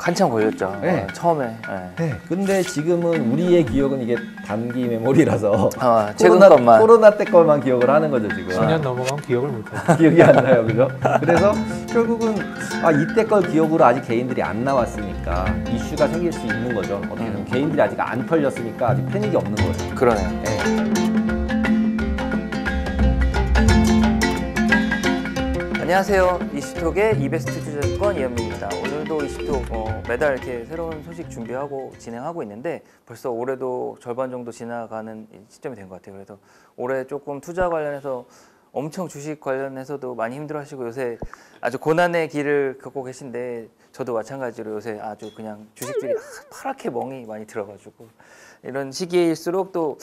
한참 걸렸죠. 네. 처음에. 네. 네. 근데 지금은 우리의 기억은 이게 단기 메모리라서 최근 것만. 코로나 때 것만 기억을 하는 거죠 지금. 10년 넘어가면 기억을 못해요. 기억이 안 나요, 그죠? 그래서 결국은 이때 걸 기억으로 아직 개인들이 안 나왔으니까 이슈가 생길 수 있는 거죠. 어떻게 보면 개인들이 아직 안 털렸으니까 아직 패닉이 없는 거예요. 그러네요. 네. 안녕하세요. 이슈톡의 이베스트 투자증권 이현민입니다. 오늘도 이슈톡 매달 이렇게 새로운 소식 준비하고 진행하고 있는데 벌써 올해도 절반 정도 지나가는 시점이 된 것 같아요. 그래서 올해 조금 투자 관련해서 엄청 주식 관련해서도 많이 힘들어하시고 요새 아주 고난의 길을 걷고 계신데 저도 마찬가지로 요새 아주 그냥 주식들이 파랗게 멍이 많이 들어가지고 이런 시기일수록 또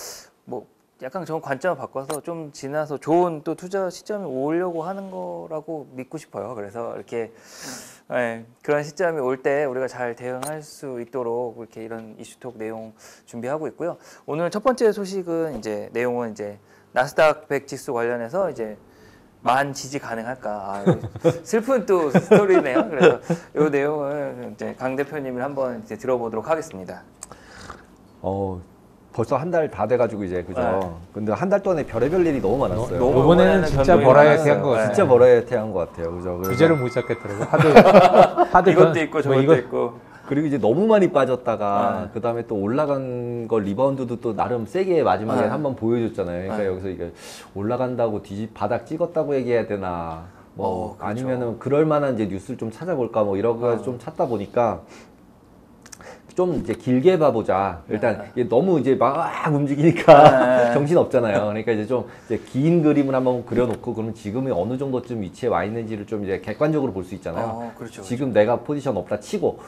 뭐 약간 저 관점을 바꿔서 좀 지나서 좋은 또 투자 시점이 오려고 하는 거라고 믿고 싶어요. 그래서 이렇게 그런 시점이 올 때 우리가 잘 대응할 수 있도록 이렇게 이런 이슈톡 내용 준비하고 있고요. 오늘 첫 번째 소식은 이제 내용은 이제 나스닥 100 지수 관련해서 이제 만 지지 가능할까? 슬픈 또 스토리네요. 그래서 이 내용을 이제 강 대표님을 한번 이제 들어보도록 하겠습니다. 벌써 한 달 다 돼가지고 이제 그죠. 네. 근데 한 달 동안에 별의별 일이 너무 많았어요. 이번에는 진짜 버라이어티한 것 같아요. 진짜 버라이어티한 것 같아요, 그죠. 주제를 못 잡겠더라고요. 하드 이것도 있고 저것도 있고. 그리고 이제 너무 많이 빠졌다가 그 다음에 또 올라간 거 리바운드도 또 나름 세게 마지막에 한번 보여줬잖아요. 그러니까 여기서 이게 올라간다고 바닥 찍었다고 얘기해야 되나, 뭐 그렇죠. 아니면은 그럴 만한 이제 뉴스를 좀 찾아볼까 뭐 이런 거 좀 찾다 보니까. 좀 이제 길게 봐보자. 일단 너무 이제 막 움직이니까 정신 없잖아요. 그러니까 이제 좀 이제 긴 그림을 한번 그려놓고 그러면 지금이 어느 정도쯤 위치에 와 있는지를 좀 이제 객관적으로 볼 수 있잖아요. 그렇죠, 지금 내가 포지션 없다 치고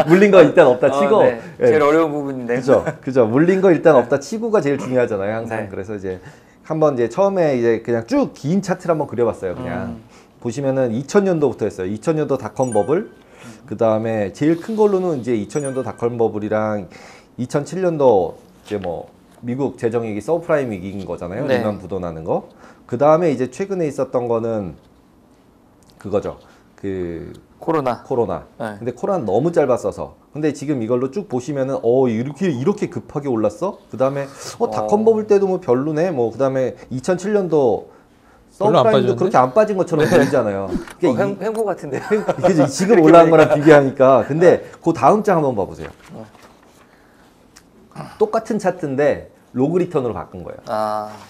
물린 거 일단 없다 치고 네. 제일 어려운 부분인데. 그죠. 물린 거 일단 없다 치고가 제일 중요하잖아요. 항상. 네. 그래서 이제 한번 이제 처음에 이제 그냥 쭉 긴 차트를 한번 그려봤어요. 그냥 보시면은 2000년도부터 했어요. 2000년도 닷컴 버블. 그 다음에 제일 큰 걸로는 이제 2000년도 닷컴 버블이랑 2007년도 이제 뭐 미국 재정위기 서브프라임 위기인 거잖아요. 네. 리만 부도나는 거. 그 다음에 이제 최근에 있었던 거는 그거죠. 그 코로나. 네. 근데 코로나 너무 짧았어서. 근데 지금 이걸로 쭉 보시면은 이렇게 급하게 올랐어? 그 다음에 닷컴 버블 때도 뭐 별로네. 뭐 그 다음에 2007년도 서브프라임도 그렇게 안 빠진 것처럼 보이잖아요. 그러니까 횡보 같은데. 그죠? 지금 올라간 거랑 비교하니까. 근데 그 다음 장 한번 봐보세요. 똑같은 차트인데 로그 리턴으로 바꾼 거예요.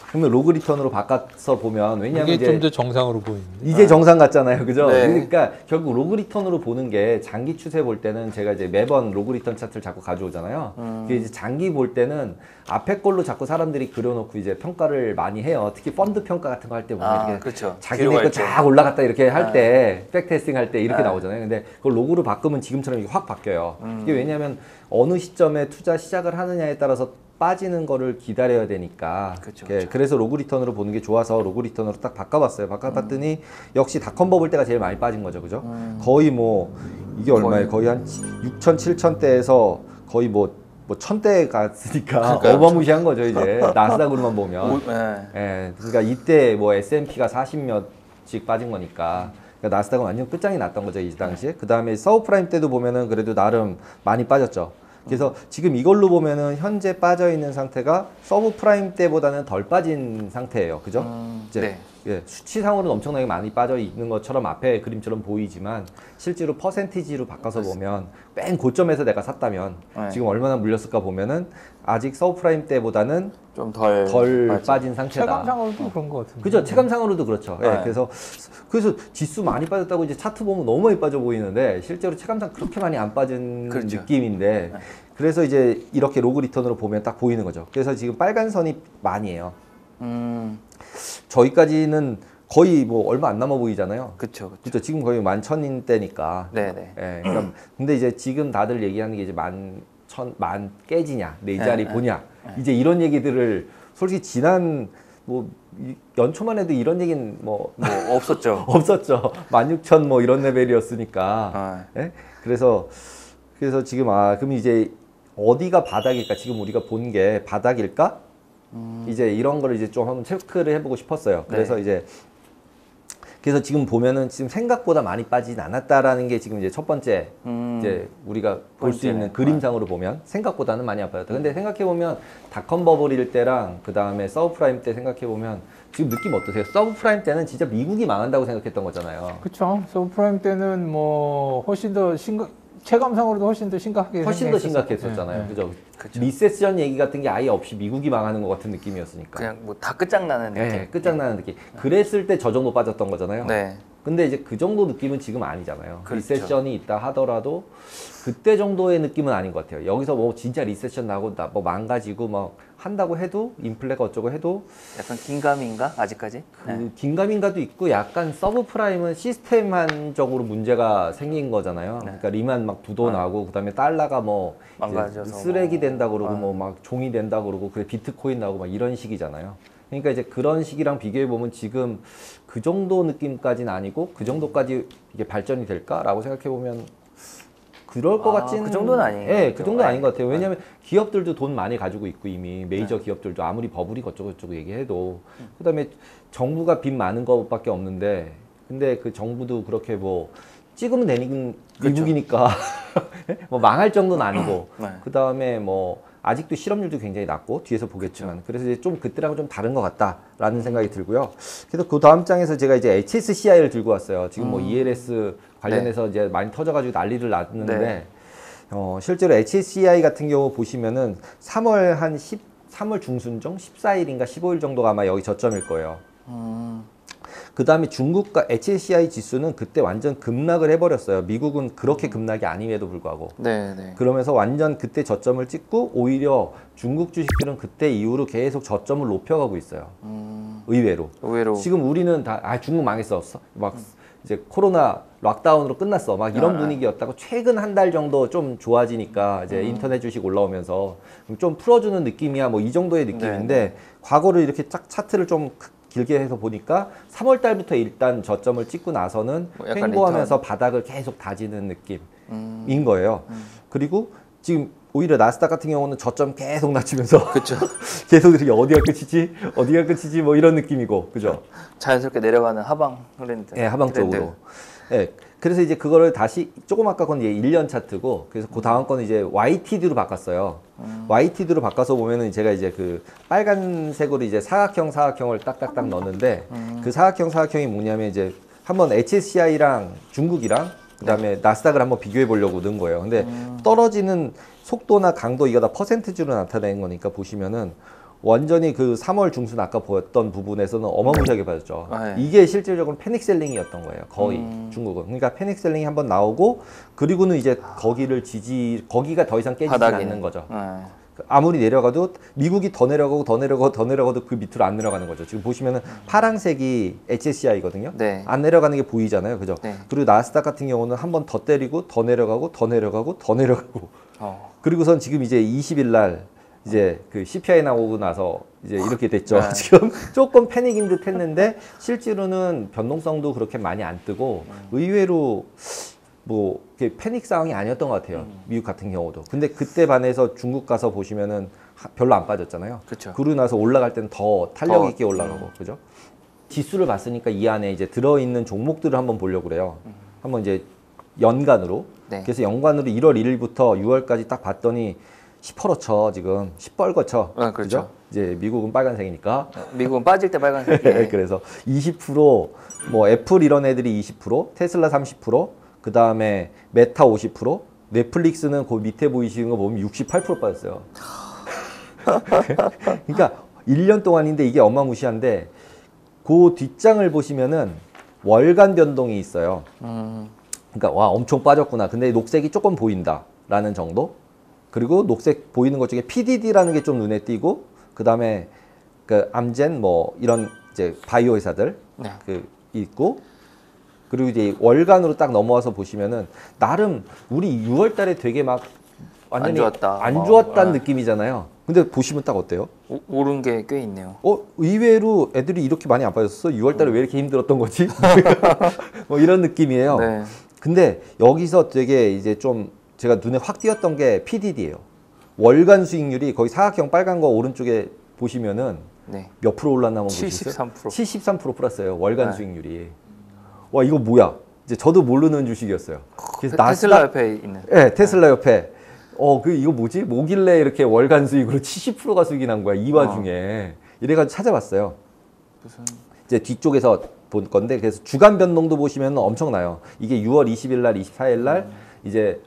그러면 로그 리턴으로 바꿔서 보면 왜냐하면 이게 좀 더 정상으로 보이는데 이제 정상 같잖아요, 그죠? 네. 그러니까 결국 로그 리턴으로 보는 게 장기 추세 볼 때는 제가 이제 매번 로그 리턴 차트를 자꾸 가져오잖아요. 이제 장기 볼 때는 앞에 걸로 자꾸 사람들이 그려놓고 이제 평가를 많이 해요. 특히 펀드 평가 같은 거 할 때 보면 이렇게 그렇죠. 자기네 거 쫙 올라갔다 이렇게 할 때 백테스팅 할 때 이렇게 나오잖아요. 근데 그걸 로그로 바꾸면 지금처럼 이게 확 바뀌어요. 이게 왜냐하면 어느 시점에 투자 시작을 하느냐에 따라서 빠지는 거를 기다려야 되니까. 그쵸. 그래서 로그 리턴으로 보는 게 좋아서 로그 리턴으로 딱 바꿔봤어요. 바꿔봤더니 역시 닷컴 버블 때가 제일 많이 빠진 거죠, 그죠? 거의 뭐 이게 얼마예요? 거의 한 6천, 7천대에서 거의 뭐 1000대 갔으니까 어마무시한 거죠, 이제. 나스닥으로만 보면. 그러니까 이때 뭐 S&P가 40몇씩 빠진 거니까. 그러니까 나스닥은 완전 끝장이 났던 거죠, 이 당시에. 그 다음에 서브프라임 때도 보면은 그래도 나름 많이 빠졌죠. 그래서 지금 이걸로 보면은 현재 빠져 있는 상태가 서브프라임 때보다는 덜 빠진 상태예요. 그죠? 이제 수치상으로는 엄청나게 많이 빠져 있는 것처럼 앞에 그림처럼 보이지만 실제로 퍼센티지로 바꿔서 보면 맨 고점에서 내가 샀다면 지금 얼마나 물렸을까 보면은 아직 서브프라임 때보다는 좀 덜 빠진 상태다. 체감상으로도 그런 것 같은데. 그죠? 체감상으로도 그렇죠. 그래서 지수 많이 빠졌다고 이제 차트 보면 너무 많이 빠져 보이는데 실제로 체감상 그렇게 많이 안 빠진 느낌인데 그래서 이제 이렇게 로그 리턴으로 보면 딱 보이는 거죠. 그래서 지금 빨간 선이 많이에요. 저희까지는 거의 뭐 얼마 안 남아 보이잖아요. 그렇죠. 지금 거의 11,000인대니까. 그러니까 근데 이제 지금 다들 얘기하는 게 이제 만 깨지냐, 네 자리 보냐. 이제 이런 얘기들을 솔직히 지난 뭐 연초만 해도 이런 얘기는 뭐 없었죠. 없었죠. 16,000 뭐 이런 레벨이었으니까. 그래서 지금 그럼 이제 어디가 바닥일까? 지금 우리가 본 게 바닥일까? 이제 이런 거를 이제 좀 한번 체크를 해보고 싶었어요. 그래서 이제 그래서 지금 보면은 지금 생각보다 많이 빠지진 않았다라는 게 지금 이제 첫 번째 이제 우리가 볼 수 있는 그림상으로 보면 생각보다는 많이 안 빠졌다. 근데 생각해 보면 닷컴 버블일 때랑 그 다음에 서브프라임 때 생각해 보면 지금 느낌 어떠세요? 서브프라임 때는 진짜 미국이 망한다고 생각했던 거잖아요. 그렇죠. 서브프라임 때는 뭐 훨씬 더 체감상으로도 훨씬 더 심각하게 훨씬 더 심각했었잖아요. 네. 그죠? 그쵸. 리세션 얘기 같은 게 아예 없이 미국이 망하는 것 같은 느낌이었으니까. 그냥 뭐 다 끝장나는 느낌. 네, 끝장나는 느낌. 그랬을 때 저 정도 빠졌던 거잖아요. 네. 근데 이제 그 정도 느낌은 지금 아니잖아요. 그렇죠. 리세션이 있다 하더라도 그때 정도의 느낌은 아닌 것 같아요. 여기서 뭐 진짜 리세션 나고 뭐 망가지고 막 한다고 해도 인플레가 어쩌고 해도 약간 긴가민가 아직까지? 그 긴가민가도 있고 약간 서브프라임은 시스템한적으로 문제가 생긴 거잖아요. 그러니까 리만 막 부도 나고 그다음에 달러가 뭐 망가져서 쓰레기 된다 그러고 뭐 막 종이 된다 그러고 그래 비트코인 나오고 막 이런 식이잖아요. 그러니까 이제 그런 식이랑 비교해 보면 지금 그 정도 느낌까지는 아니고 그 정도까지 이게 발전이 될까라고 생각해 보면 그럴 것 같지는 그 정도는 아니에요. 예, 그 정도는 아닌 것 같아요. 왜냐하면 기업들도 돈 많이 가지고 있고 이미 메이저 기업들도 아무리 버블이 어쩌고 저쩌고 얘기해도 그다음에 정부가 빚 많은 것밖에 없는데 근데 그 정부도 그렇게 뭐 찍으면 되는 미국이니까 뭐 망할 정도는 아니고 네. 그다음에 뭐 아직도 실업률도 굉장히 낮고 뒤에서 보겠지만 그래서 이제 좀 그때랑은 좀 다른 것 같다라는 생각이 들고요. 그래서 그 다음 장에서 제가 이제 HSCI를 들고 왔어요. 지금 뭐 ELS 관련해서 이제 많이 터져가지고 난리를 났는데 네. 실제로 HSCI 같은 경우 보시면은 3월 중순정 14일인가 15일 정도가 아마 여기 저점일 거예요. 그 다음에 중국과 HSCI 지수는 그때 완전 급락을 해버렸어요. 미국은 그렇게 급락이 아님에도 불구하고. 네, 네. 그러면서 완전 그때 저점을 찍고 오히려 중국 주식들은 그때 이후로 계속 저점을 높여가고 있어요. 의외로. 지금 우리는 다 중국 망했어. 막 이제 코로나 락다운으로 끝났어. 막 이런 분위기였다고 최근 한 달 정도 좀 좋아지니까 이제 인터넷 주식 올라오면서 좀 풀어주는 느낌이야. 뭐 이 정도의 느낌인데 네. 과거를 이렇게 쫙 차트를 좀 길게 해서 보니까 3월 달부터 일단 저점을 찍고 나서는 뭐 약간 횡보하면서 바닥을 계속 다지는 느낌인 거예요. 그리고 지금 오히려 나스닥 같은 경우는 저점 계속 낮추면서 그렇죠. 계속 이렇게 어디가 끝이지? 어디가 끝이지? 뭐 이런 느낌이고. 그죠? 자연스럽게 내려가는 하방 흐름들. 예, 하방 쪽으로. 예. 그래서 이제 그거를 다시 조금 아까 건 이제 1년 차트고 그래서 그 다음 거는 이제 YTD로 바꿨어요. YTD로 바꿔서 보면은 제가 이제 그 빨간색으로 이제 사각형을 딱딱딱 넣었는데 그 사각형이 뭐냐면 이제 한번 HSCI랑 중국이랑 그다음에 나스닥을 한번 비교해 보려고 넣은 거예요. 근데 떨어지는 속도나 강도 이거 다 퍼센티지로 나타내는 거니까 보시면은 완전히 그 3월 중순 아까 보였던 부분에서는 어마무시하게 빠졌죠. 네. 이게 실질적으로 패닉셀링이었던 거예요. 거의 중국은. 그러니까 패닉셀링이 한번 나오고 그리고는 이제 거기가 더 이상 깨지지 않는 거죠. 네. 아무리 내려가도 미국이 더 내려가도 그 밑으로 안 내려가는 거죠. 지금 보시면은 파란색이 HSCI거든요. 네. 안 내려가는 게 보이잖아요. 그죠? 네. 그리고 나스닥 같은 경우는 한 번 더 때리고 더 내려가고 그리고선 지금 이제 20일 날 이제 그 CPI 나오고 나서 이제 이렇게 됐죠. 네. 지금 조금 패닉인 듯 했는데 실제로는 변동성도 그렇게 많이 안 뜨고 의외로 뭐 패닉 상황이 아니었던 것 같아요. 미국 같은 경우도. 근데 그때 반해서 중국 가서 보시면은 별로 안 빠졌잖아요. 그쵸. 그러고 나서 올라갈 때는 더 탄력 있게 올라가고, 그죠? 지수를 봤으니까 이 안에 이제 들어있는 종목들을 한번 보려고 그래요. 한번 이제 연간으로. 네. 그래서 연간으로 1월 1일부터 6월까지 딱 봤더니 시퍼렇죠, 지금. 시뻘겋죠. 아, 그렇죠. 이제 미국은 빨간색이니까. 미국은 빠질 때 빨간색. 그래서 20%, 뭐 애플 이런 애들이 20%, 테슬라 30%, 그 다음에 메타 50%, 넷플릭스는 그 밑에 보이시는 거 보면 68% 빠졌어요. 그러니까 1년 동안인데 이게 어마무시한데 그 뒷장을 보시면은 월간 변동이 있어요. 그러니까 와 엄청 빠졌구나. 근데 녹색이 조금 보인다라는 정도. 그리고 녹색 보이는 것 중에 PDD라는 게 좀 눈에 띄고 그 다음에 그 암젠 뭐 이런 이제 바이오 회사들 네. 그 있고. 그리고 이제 월간으로 딱 넘어와서 보시면은 나름 우리 6월 달에 되게 막 완전히 안 좋았다는 느낌이잖아요. 근데 보시면 딱 어때요? 오른 게 꽤 있네요. 의외로 애들이 이렇게 많이 안 빠졌어? 6월 달에 왜 이렇게 힘들었던 거지? 뭐 이런 느낌이에요. 네. 근데 여기서 되게 이제 좀 제가 눈에 확 띄었던 게 PDD예요. 월간 수익률이 거기 사각형 빨간 거 오른쪽에 보시면은 네. 몇 프로 올랐나 한번 보시겠어요? 73%. 73% 플러스예요. 월간 네. 수익률이. 와 이거 뭐야? 이제 저도 모르는 주식이었어요. 그래서 테슬라 옆에 있는. 네, 테슬라 옆에 이거 뭐지? 뭐길래 이렇게 월간 수익으로 70%가 수익이 난 거야 이 와중에. 이래가지고 찾아봤어요. 무슨 이제 뒤쪽에서 본 건데 그래서 주간 변동도 보시면 엄청나요. 이게 6월 20일 날, 24일 날 이제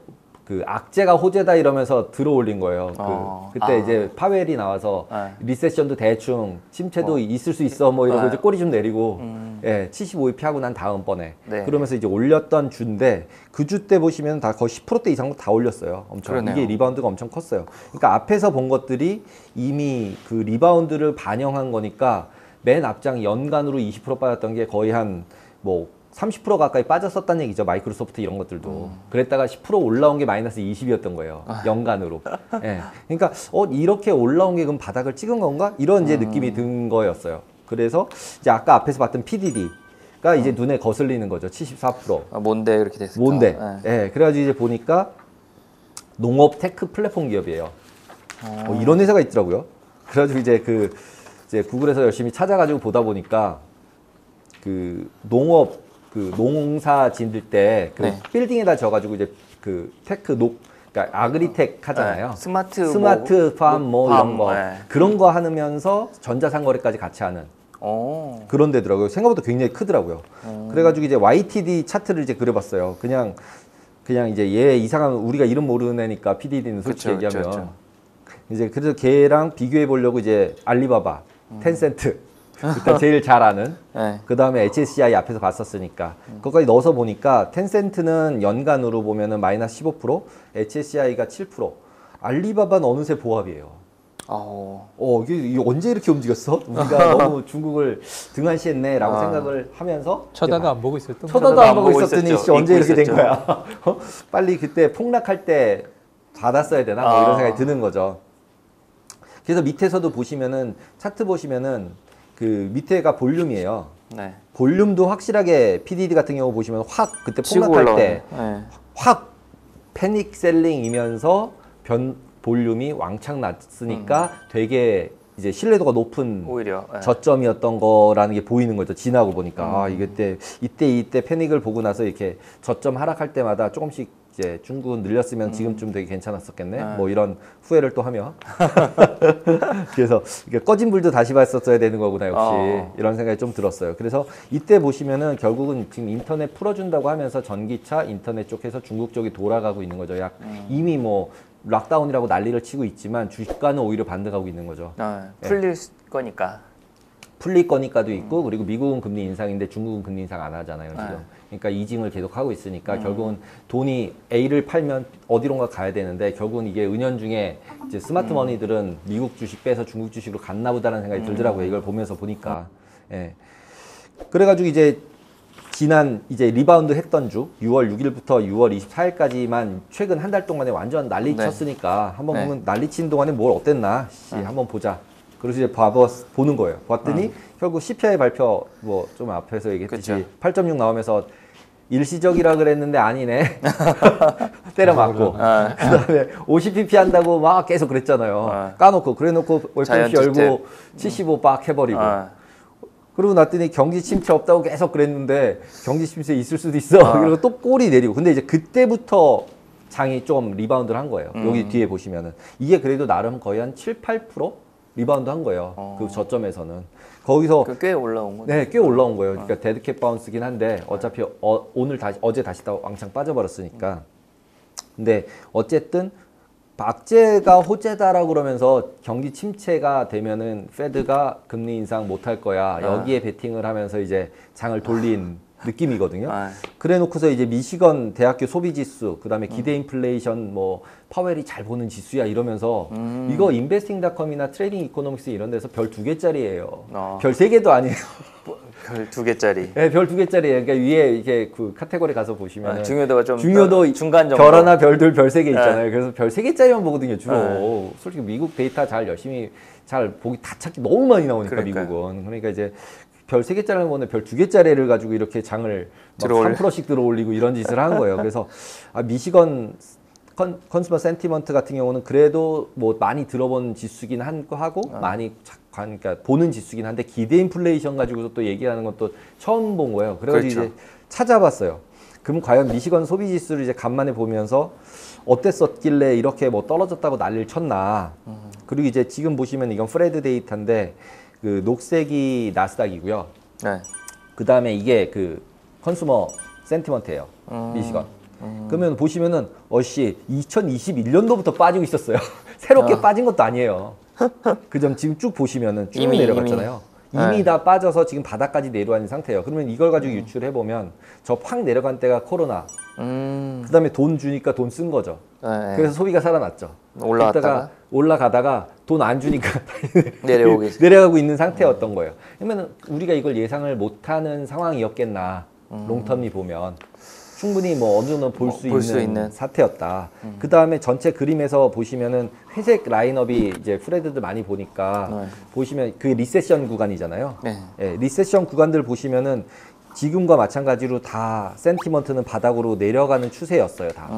그 악재가 호재다 이러면서 들어올린 거예요. 그때 이제 파웰이 나와서 리세션도 대충 침체도 있을 수 있어 뭐 이러고 이제 꼬리 좀 내리고 예, 75위 피하고 난 다음번에 네. 그러면서 이제 올렸던 주인데 그 주 때 보시면 다 거의 10%대 이상 다 올렸어요. 엄청 그러네요. 이게 리바운드가 엄청 컸어요. 그러니까 앞에서 본 것들이 이미 그 리바운드를 반영한 거니까 맨 앞장 연간으로 20% 빠졌던 게 거의 한 뭐 30% 가까이 빠졌었다는 얘기죠. 마이크로소프트 이런 것들도. 그랬다가 10% 올라온 게 마이너스 20이었던 거예요. 연간으로. 예. 그러니까 이렇게 올라온 게 그럼 바닥을 찍은 건가? 이런 이제 느낌이 든 거였어요. 그래서 이제 아까 앞에서 봤던 PDD가 이제 눈에 거슬리는 거죠. 74%. 뭔데 그렇게 됐을까? 뭔데? 네. 예. 그래가지고 이제 보니까 농업 테크 플랫폼 기업이에요. 이런 회사가 있더라고요. 그래가지고 이제 구글에서 열심히 찾아가지고 보다 보니까 그 농업 그 농사 짓을 때 그 네. 빌딩에다 져가지고 이제 그 테크 그러니까 아그리텍 하잖아요. 네. 스마트 팜 이런 거 네. 그런 거 하면서 전자상거래까지 같이 하는 그런 데더라고요. 생각보다 굉장히 크더라고요. 그래가지고 이제 YTD 차트를 이제 그려봤어요. 그냥 이제 얘 이상하면 우리가 이름 모르는 애니까 PDD는 솔직히 그쵸, 얘기하면 그쵸. 이제 그래서 걔랑 비교해 보려고 이제 알리바바, 텐센트 일단 제일 잘 아는 네. 그 다음에 HSCI 앞에서 봤었으니까 그것까지 넣어서 보니까 텐센트는 연간으로 보면은 마이너스 15%, HSCI가 7%, 알리바바는 어느새 보합이에요. 이게 언제 이렇게 움직였어? 우리가 너무 중국을 등한시했네라고 생각을 하면서 쳐다도 안 보고 있었던 거예요. 쳐다도 안 보고 있었더니 있었죠. 씨, 언제 잊고 이렇게 된 있었죠. 거야? 빨리 그때 폭락할 때 받았어야 되나? 뭐 이런 생각이 드는 거죠. 그래서 밑에서도 보시면은 차트 보시면은 그 밑에가 볼륨이에요. 네. 볼륨도 확실하게 PDD 같은 경우 보시면 확 그때 치고 폭락할 때 올라가네. 확 패닉 셀링이면서 볼륨이 왕창 났으니까 되게 이제 신뢰도가 높은 오히려 네. 저점이었던 거라는 게 보이는 거죠. 지나고 보니까 이때 패닉을 보고 나서 이렇게 저점 하락할 때마다 조금씩 이제 중국은 늘렸으면 지금쯤 되게 괜찮았었겠네. 뭐 이런 후회를 또 하며 그래서 이게 꺼진 불도 다시 봤었어야 되는 거구나 역시 이런 생각이 좀 들었어요. 그래서 이때 보시면은 결국은 지금 인터넷 풀어준다고 하면서 전기차 인터넷 쪽에서 중국 쪽이 돌아가고 있는 거죠. 이미 뭐 락다운이라고 난리를 치고 있지만 주가는 오히려 반등하고 있는 거죠. 풀릴 거니까. 풀릴 거니까도 있고 그리고 미국은 금리 인상인데 중국은 금리 인상 안 하잖아요 지금. 네. 그러니까 이징을 계속 하고 있으니까 결국은 돈이 A를 팔면 어디론가 가야 되는데 결국은 이게 은연중에 이제 스마트 머니들은 미국 주식 빼서 중국 주식으로 갔나 보다라는 생각이 들더라고요. 이걸 보면서 보니까. 예. 그래가지고 이제 지난 이제 리바운드 했던 주 6월 6일부터 6월 24일까지만 최근 한 달 동안에 완전 난리 네. 쳤으니까 한번 네. 보면 난리 친 동안에 뭘 어땠나 한번 보자. 그래서 이제 보는 거예요. 봤더니 결국 CPI 발표 뭐 좀 앞에서 얘기했듯이 그쵸. 8.6 나오면서 일시적이라 그랬는데 아니네. 때려 맞고. 그다음에 50pp 한다고 막 계속 그랬잖아요. 까놓고 그래놓고 FOMC 열고 75 빡 해버리고. 그러고 났더니 경기 침체 없다고 계속 그랬는데 경기 침체 있을 수도 있어. 그리고 또 꼬리 내리고. 근데 이제 그때부터 장이 좀 리바운드를 한 거예요. 여기 뒤에 보시면은 이게 그래도 나름 거의 한 7, 8% 리바운드 한 거예요. 그 저점에서는. 거기서 꽤 올라온 거죠. 네, 꽤 올라온 거예요. 그러니까 데드캣 바운스긴 한데 어차피 어제 다시 다 왕창 빠져버렸으니까. 근데 어쨌든 악재가 호재다라고 그러면서 경기 침체가 되면은 페드가 금리 인상 못할 거야. 여기에 베팅을 하면서 이제 장을 돌린 느낌이거든요. 그래 놓고서 이제 미시건 대학교 소비 지수, 그다음에 기대 인플레이션 뭐 파웰이 잘 보는 지수야 이러면서 이거 인베스팅닷컴이나 트레이딩 이코노믹스 이런 데서 별 2개짜리예요. 별 3개도 아니에요. 별 2개짜리. 네, 별 2개짜리예요. 그러니까 위에 이게 그 카테고리 가서 보시면 중요도가 좀 중요도 중간 정도. 별 하나 별둘 별 3개 있잖아요. 그래서 별 3개짜리만 보거든요, 주로. 솔직히 미국 데이터 잘 열심히 잘 보기 다 찾기 너무 많이 나오니까 그러니까요. 미국은. 그러니까 이제 별 3개짜리를 보는 별 2개짜리를 가지고 이렇게 장을 막 3%씩 들어올리고 이런 짓을 하는 거예요. 그래서 미시건 컨슈머 센티먼트 같은 경우는 그래도 뭐 많이 들어본 지수긴 하고 많이 그러니까 보는 지수긴 한데 기대 인플레이션 가지고서 또 얘기하는 건 또 처음 본 거예요. 그래가지고 그렇죠. 이제 찾아봤어요. 그럼 과연 미시건 소비 지수를 이제 간만에 보면서 어땠었길래 이렇게 뭐 떨어졌다고 난리를 쳤나. 그리고 이제 지금 보시면 이건 프레드 데이터인데 그 녹색이 나스닥이고요. 네. 그 다음에 이게 그 컨슈머 센티먼트예요. 미시건. 그러면 보시면은 2021년도부터 빠지고 있었어요. 새롭게 빠진 것도 아니에요. 그 점 지금 쭉 보시면은 쭉 내려갔잖아요. 이미 네. 다 빠져서 지금 바닥까지 내려와 있는 상태예요. 그러면 이걸 가지고 유출해 보면 저 확 내려간 때가 코로나. 그다음에 돈 주니까 돈 쓴 거죠. 네. 그래서 소비가 살아났죠. 올라갔다가 올라가다가 돈 안 주니까 내려가고 있는 상태였던 거예요. 그러면 우리가 이걸 예상을 못하는 상황이었겠나. 롱텀이 보면 충분히 뭐 어느 정도 볼 수 있는 사태였다. 그 다음에 전체 그림에서 보시면은 회색 라인업이 이제 프레드들 많이 보니까 네. 보시면 그 리세션 구간이잖아요. 네. 예, 리세션 구간들 보시면은 지금과 마찬가지로 다 센티먼트는 바닥으로 내려가는 추세였어요. 다.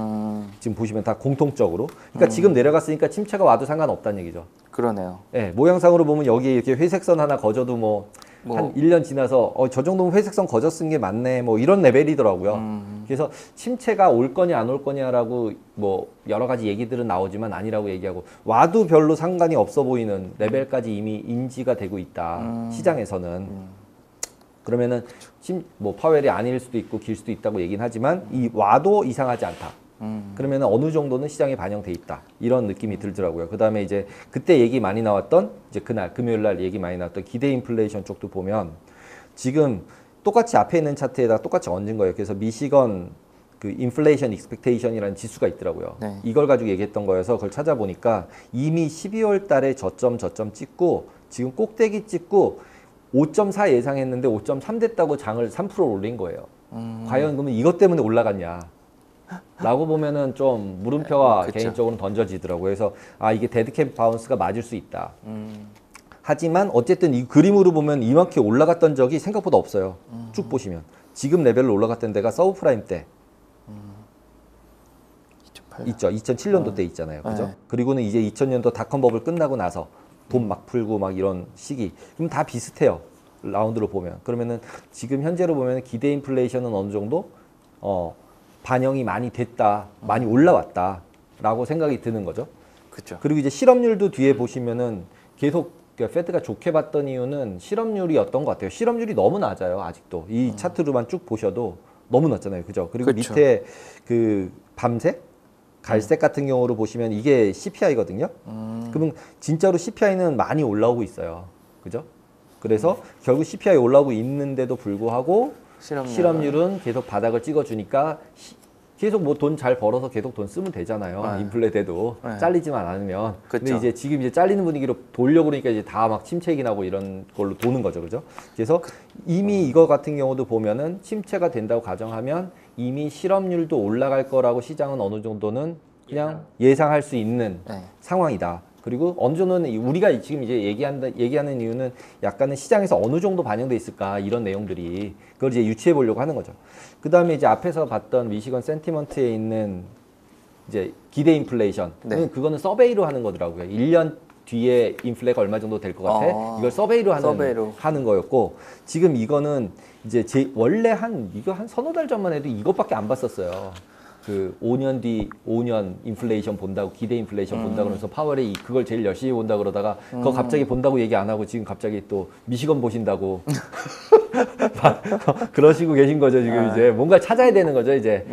지금 보시면 다 공통적으로. 그러니까 지금 내려갔으니까 침체가 와도 상관없다는 얘기죠. 그러네요. 예, 모양상으로 보면 여기에 이렇게 회색선 하나 거져도 한 1년 지나서 저 정도면 회색선 거저 쓴 게 맞네 뭐 이런 레벨이더라고요. 그래서 침체가 올 거냐 안 올 거냐라고 뭐 여러 가지 얘기들은 나오지만 아니라고 얘기하고 와도 별로 상관이 없어 보이는 레벨까지 이미 인지가 되고 있다. 시장에서는. 그러면은 뭐 파웰이 아닐 수도 있고 길 수도 있다고 얘기는 하지만 이 와도 이상하지 않다. 그러면 어느 정도는 시장에 반영돼 있다. 이런 느낌이 들더라고요. 그 다음에 이제 그때 얘기 많이 나왔던 이제 그날 금요일 날 얘기 많이 나왔던 기대 인플레이션 쪽도 보면 지금 똑같이 앞에 있는 차트에다 똑같이 얹은 거예요. 그래서 미시건 그 인플레이션 익스펙테이션이라는 지수가 있더라고요. 네. 이걸 가지고 얘기했던 거여서 그걸 찾아보니까 이미 12월 달에 저점 찍고 지금 꼭대기 찍고 5.4 예상했는데 5.3 됐다고 장을 3% 올린 거예요. 과연 그러면 이것 때문에 올라갔냐? 라고 보면은 좀 물음표가 그쵸. 개인적으로는 던져지더라고요. 그래서 이게 데드캣 바운스가 맞을 수 있다. 하지만 어쨌든 이 그림으로 보면 이만큼 올라갔던 적이 생각보다 없어요. 쭉 보시면 지금 레벨로 올라갔던 데가 서브프라임 때 2008년. 있죠. 2007년도 때 있잖아요. 그죠? 네. 그리고는 이제 2000년도 닷컴 버블 끝나고 나서 돈 막 풀고 막 이런 시기. 그럼 다 비슷해요. 라운드로 보면. 그러면은 지금 현재로 보면 기대 인플레이션은 어느 정도 반영이 많이 됐다. 많이 올라왔다. 라고 생각이 드는 거죠. 그렇죠. 그리고 이제 실업률도 뒤에 보시면은 계속 그러니까 페드가 좋게 봤던 이유는 실업률이 어떤 것 같아요. 실업률이 너무 낮아요. 아직도. 이 차트로만 쭉 보셔도 너무 낮잖아요. 그죠? 그리고 그쵸. 밑에 그 밤색? 갈색 같은 경우로 보시면 이게 CPI거든요. 그러면 진짜로 CPI는 많이 올라오고 있어요. 그죠? 그래서 결국 CPI 올라오고 있는데도 불구하고 실업률은 계속 바닥을 찍어주니까 계속 뭐 돈 잘 벌어서 계속 돈 쓰면 되잖아요. 네. 인플레 돼도 네. 잘리지만 않으면. 근데 그쵸. 이제 지금 이제 잘리는 분위기로 돌려고 그러니까 이제 다 막 침체기 나고 이런 걸로 도는 거죠. 그죠? 그래서 이미 이거 같은 경우도 보면은 침체가 된다고 가정하면 이미 실업률도 올라갈 거라고 시장은 어느 정도는 그냥 예상할 수 있는 네. 상황이다. 그리고 어느 정도는 우리가 지금 이제 얘기하는 이유는 약간은 시장에서 어느 정도 반영돼 있을까 이런 내용들이 그걸 이제 유추해 보려고 하는 거죠. 그 다음에 이제 앞에서 봤던 미시건 센티먼트에 있는 이제 기대 인플레이션. 네. 그거는 서베이로 하는 거더라고요. 1년 뒤에 인플레가 얼마 정도 될 것 같아? 이걸 서베이로 하는 거였고 지금 이거는 이제 원래 이거 한 서너 달 전만 해도 이것밖에 안 봤었어요. 그 5년 뒤 5년 인플레이션 본다고 기대 인플레이션 본다 그러면서 파월이 그걸 제일 열심히 본다 그러다가 그거 갑자기 본다고 얘기 안 하고 지금 갑자기 또 미시건 보신다고 그러시고 계신 거죠 지금 이제 뭔가 찾아야 되는 거죠 이제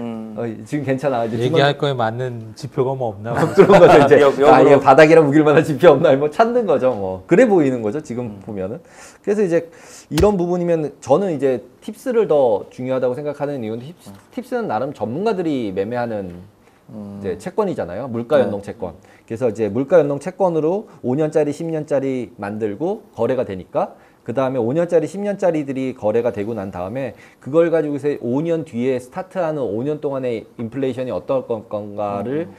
지금 괜찮아 이제 얘기할 거에 맞는 지표가 뭐 없나 봐. 그런 거죠 이제 역으로. 이게 바닥이랑 우길 만한 지표 없나 뭐 찾는 거죠 뭐 그래 보이는 거죠 지금 보면은 그래서 이제 이런 부분이면 저는 이제 팁스를 더 중요하다고 생각하는 이유는 팁스는 나름 전문가들이 매매하는 이제 채권이잖아요. 물가 연동 채권. 그래서 이제 물가 연동 채권으로 5년짜리, 10년짜리 만들고 거래가 되니까 그 다음에 5년짜리, 10년짜리들이 거래가 되고 난 다음에 그걸 가지고 이제 5년 뒤에 스타트하는 5년 동안의 인플레이션이 어떨 건가를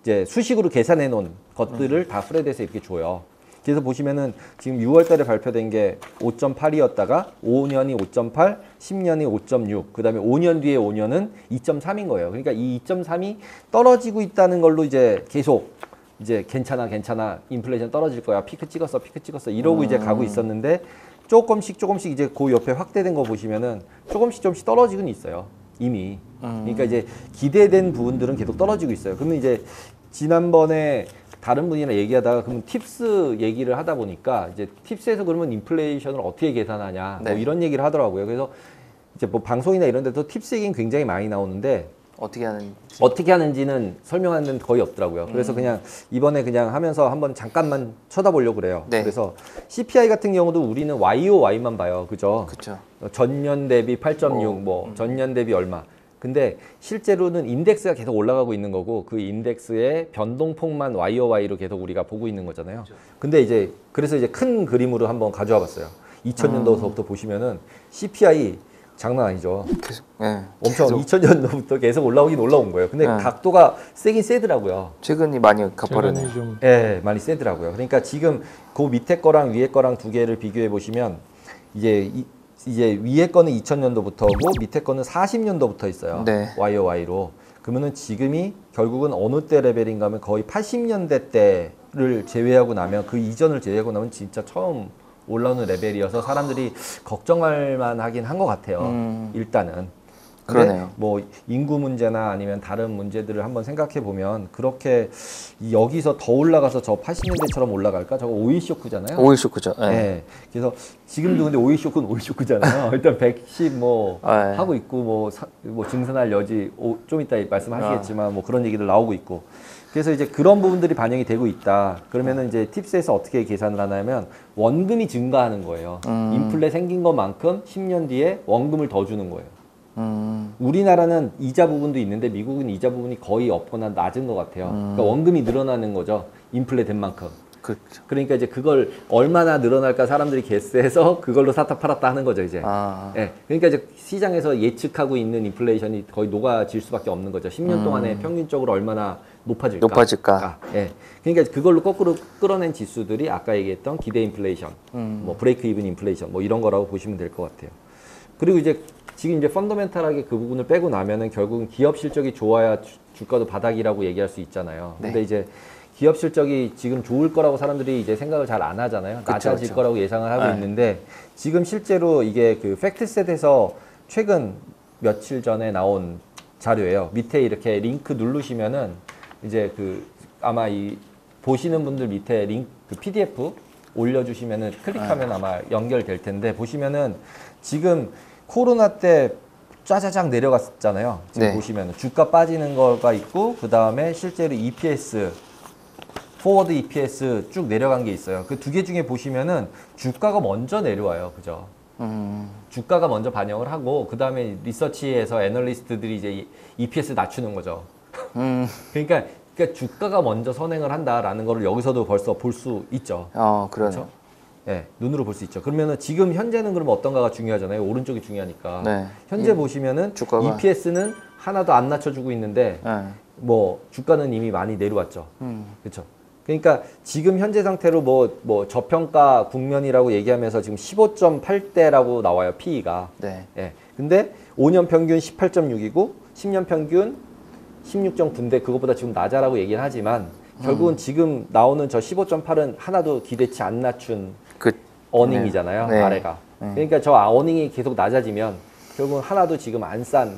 이제 수식으로 계산해 놓은 것들을 다 프레드에서 이렇게 줘요. 그래서 보시면은 지금 6월 달에 발표된 게 5.8이었다가 5년이 5.8, 10년이 5.6, 그 다음에 5년 뒤에 5년은 2.3인 거예요. 그러니까 이 2.3이 떨어지고 있다는 걸로 이제 계속 이제 괜찮아, 인플레이션 떨어질 거야, 피크 찍었어, 이러고 이제 가고 있었는데 조금씩 이제 그 옆에 확대된 거 보시면은 조금씩 떨어지곤 있어요. 이미. 그러니까 이제 기대된 부분들은 계속 떨어지고 있어요. 그러면 이제 지난번에 다른 분이랑 얘기하다가 그러면 팁스 얘기를 하다 보니까 이제 팁스에서 그러면 인플레이션을 어떻게 계산하냐 뭐 네. 이런 얘기를 하더라고요. 그래서 이제 뭐 방송이나 이런 데도 팁스 얘기는 굉장히 많이 나오는데 어떻게 하는지는 설명하는 데는 거의 없더라고요. 그래서 그냥 이번에 그냥 하면서 한번 잠깐만 쳐다보려고 그래요. 네. 그래서 CPI 같은 경우도 우리는 YOY만 봐요. 그죠? 그렇죠. 전년 대비 8.6, 뭐 전년 대비 얼마. 근데 실제로는 인덱스가 계속 올라가고 있는 거고 그 인덱스의 변동폭만 YOY로 계속 우리가 보고 있는 거잖아요. 근데 이제 그래서 이제 큰 그림으로 한번 가져와 봤어요. 2000년도서부터 보시면은 CPI 장난 아니죠. 계속, 네. 엄청 계속 2000년도부터 계속 올라오긴 올라온 거예요. 근데 네. 각도가 세긴 세더라고요. 최근이 많이 가파르네. 최근에 좀 예, 많이 세더라고요. 그러니까 지금 그 밑에 거랑 위에 거랑 두 개를 비교해 보시면 이제 위에 거는 2000년도부터고 밑에 거는 40년도부터 있어요. 네. YOY로. 그러면은 지금이 결국은 어느 때 레벨인가 하면 거의 80년대 때를 제외하고 나면 그 이전을 제외하고 나면 진짜 처음 올라오는 레벨이어서 사람들이 걱정할 만하긴 한 것 같아요. 일단은. 근데 그러네요. 뭐 인구 문제나 아니면 다른 문제들을 한번 생각해 보면 그렇게 여기서 더 올라가서 저 80년대처럼 올라갈까? 저거 오일 쇼크잖아요. 오일 쇼크죠. 네. 네. 그래서 지금도 근데 오일 쇼크는 오일 쇼크잖아요. 일단 110 뭐 네. 하고 있고 뭐 증산할 여지 좀 이따 말씀하시겠지만 뭐 그런 얘기들 나오고 있고. 그래서 이제 그런 부분들이 반영이 되고 있다. 그러면은 이제 팁스에서 어떻게 계산을 하냐면 원금이 증가하는 거예요. 인플레 생긴 것만큼 10년 뒤에 원금을 더 주는 거예요. 우리나라는 이자 부분도 있는데 미국은 이자 부분이 거의 없거나 낮은 것 같아요. 그러니까 원금이 늘어나는 거죠. 인플레 된 만큼. 그렇죠. 그러니까 이제 그걸 얼마나 늘어날까 사람들이 게스해서 그걸로 샀다 팔았다 하는 거죠, 이제. 예. 그러니까 이제 시장에서 예측하고 있는 인플레이션이 거의 녹아질 수밖에 없는 거죠. 10년 동안에 평균적으로 얼마나 높아질까. 예. 그러니까 그걸로 거꾸로 끌어낸 지수들이 아까 얘기했던 기대 인플레이션, 뭐 브레이크 이븐 인플레이션 뭐 이런 거라고 보시면 될 것 같아요. 그리고 이제 지금 이제 펀더멘탈하게 그 부분을 빼고 나면은 결국은 기업 실적이 좋아야 주가도 바닥이라고 얘기할 수 있잖아요. 근데 이제 기업 실적이 지금 좋을 거라고 사람들이 이제 생각을 잘 안 하잖아요. 낮아질 그쵸. 거라고 예상을 하고 있는데 지금 실제로 이게 그 팩트셋에서 최근 며칠 전에 나온 자료예요. 밑에 이렇게 링크 누르시면은 이제 그 아마 이 보시는 분들 밑에 링크 그 PDF 올려주시면은 클릭하면 아마 연결될 텐데 보시면은 지금 코로나 때 짜자작 내려갔잖아요. 지금 네. 보시면은 주가 빠지는 거가 있고 그 다음에 실제로 EPS 포워드 EPS 쭉 내려간 게 있어요. 그 두 개 중에 보시면은 주가가 먼저 내려와요. 그죠? 주가가 먼저 반영을 하고 그 다음에 리서치에서 애널리스트들이 이제 EPS 낮추는 거죠. 그러니까 주가가 먼저 선행을 한다라는 거를 여기서도 벌써 볼 수 있죠. 그러네요. 그렇죠? 네, 눈으로 볼 수 있죠. 그러면은 지금 현재는 그럼 어떤가가 중요하잖아요. 오른쪽이 중요하니까. 네. 현재 보시면은 주가가 EPS는 하나도 안 낮춰주고 있는데 네. 뭐 주가는 이미 많이 내려왔죠. 그렇죠. 그러니까 지금 현재 상태로 뭐 저평가 국면이라고 얘기하면서 지금 15.8대라고 나와요. PE가. 네. 예. 근데 5년 평균 18.6이고 10년 평균 16.9인데 그것보다 지금 낮아라고 얘기는 하지만 결국은 지금 나오는 저 15.8은 하나도 기대치 안 낮춘 어닝이잖아요. 네. 아래가. 그러니까 저 어닝이 계속 낮아지면 결국은 하나도 지금 안 싼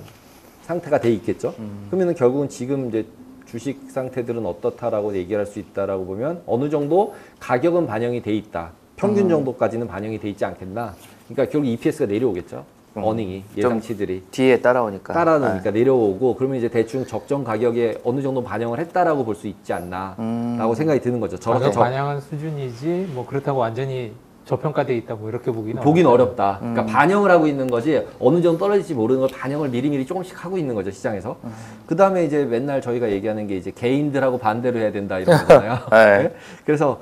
상태가 돼 있겠죠. 그러면은 결국은 지금 이제 주식 상태들은 어떻다라고 얘기할 수 있다라고 보면 어느 정도 가격은 반영이 돼 있다. 평균 정도까지는 반영이 돼 있지 않겠나. 그러니까 결국 EPS가 내려오겠죠. 어닝이 예상치들이 뒤에 따라오니까. 따라오니까 내려오고 그러면 이제 대충 적정 가격에 어느 정도 반영을 했다라고 볼 수 있지 않나라고 생각이 드는 거죠. 저렇게 가격 반영한 수준이지 뭐 그렇다고 완전히 저평가돼 있다 뭐 이렇게 보긴 어렵다. 그러니까 반영을 하고 있는 거지 어느 정도 떨어질지 모르는 걸 반영을 미리미리 조금씩 하고 있는 거죠 시장에서. 그 다음에 이제 맨날 저희가 얘기하는 게 이제 개인들하고 반대로 해야 된다 이런 거잖아요. 네. 그래서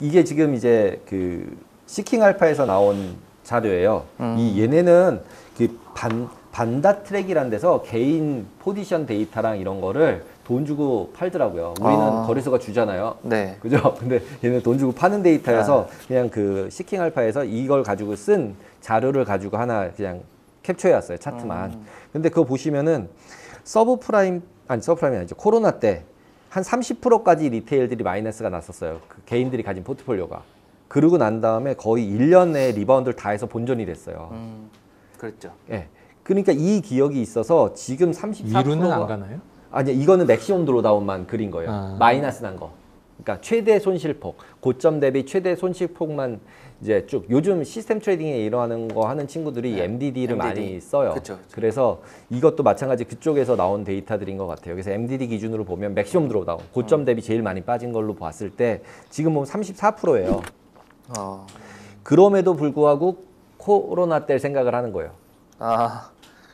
이게 지금 이제 그 시킹 알파에서 나온 자료예요. 이 얘네는 그 반다 트랙이라는 데서 개인 포지션 데이터랑 이런 거를 돈 주고 팔더라고요. 우리는 거래소가 주잖아요. 네. 그죠? 근데 얘는 돈 주고 파는 데이터여서 그냥 그 시킹 알파에서 이걸 가지고 쓴 자료를 가지고 하나 그냥 캡처해 왔어요. 차트만. 근데 그거 보시면은 서브프라임이 아니죠. 코로나 때 한 30%까지 리테일들이 마이너스가 났었어요. 그 개인들이 가진 포트폴리오가. 그러고 난 다음에 거의 1년 내에 리바운드를 다 해서 본전이 됐어요. 그랬죠. 예. 그러니까 이 기억이 있어서 지금 34%가 미루는 안 가나요? 아니 이거는 맥시멈 드로다운만 그린 거예요. 아. 마이너스 난 거. 그러니까 최대 손실폭, 고점 대비 최대 손실폭만 이제 쭉 요즘 시스템 트레이딩에 일어나는 거 하는 친구들이 MDD를 많이 써요. 그쵸. 그래서 이것도 마찬가지 그쪽에서 나온 데이터들인 것 같아요. 그래서 MDD 기준으로 보면 맥시멈 드로다운, 고점 대비 제일 많이 빠진 걸로 봤을 때 지금 보면 34%예요. 그럼에도 불구하고 코로나 때 생각을 하는 거예요.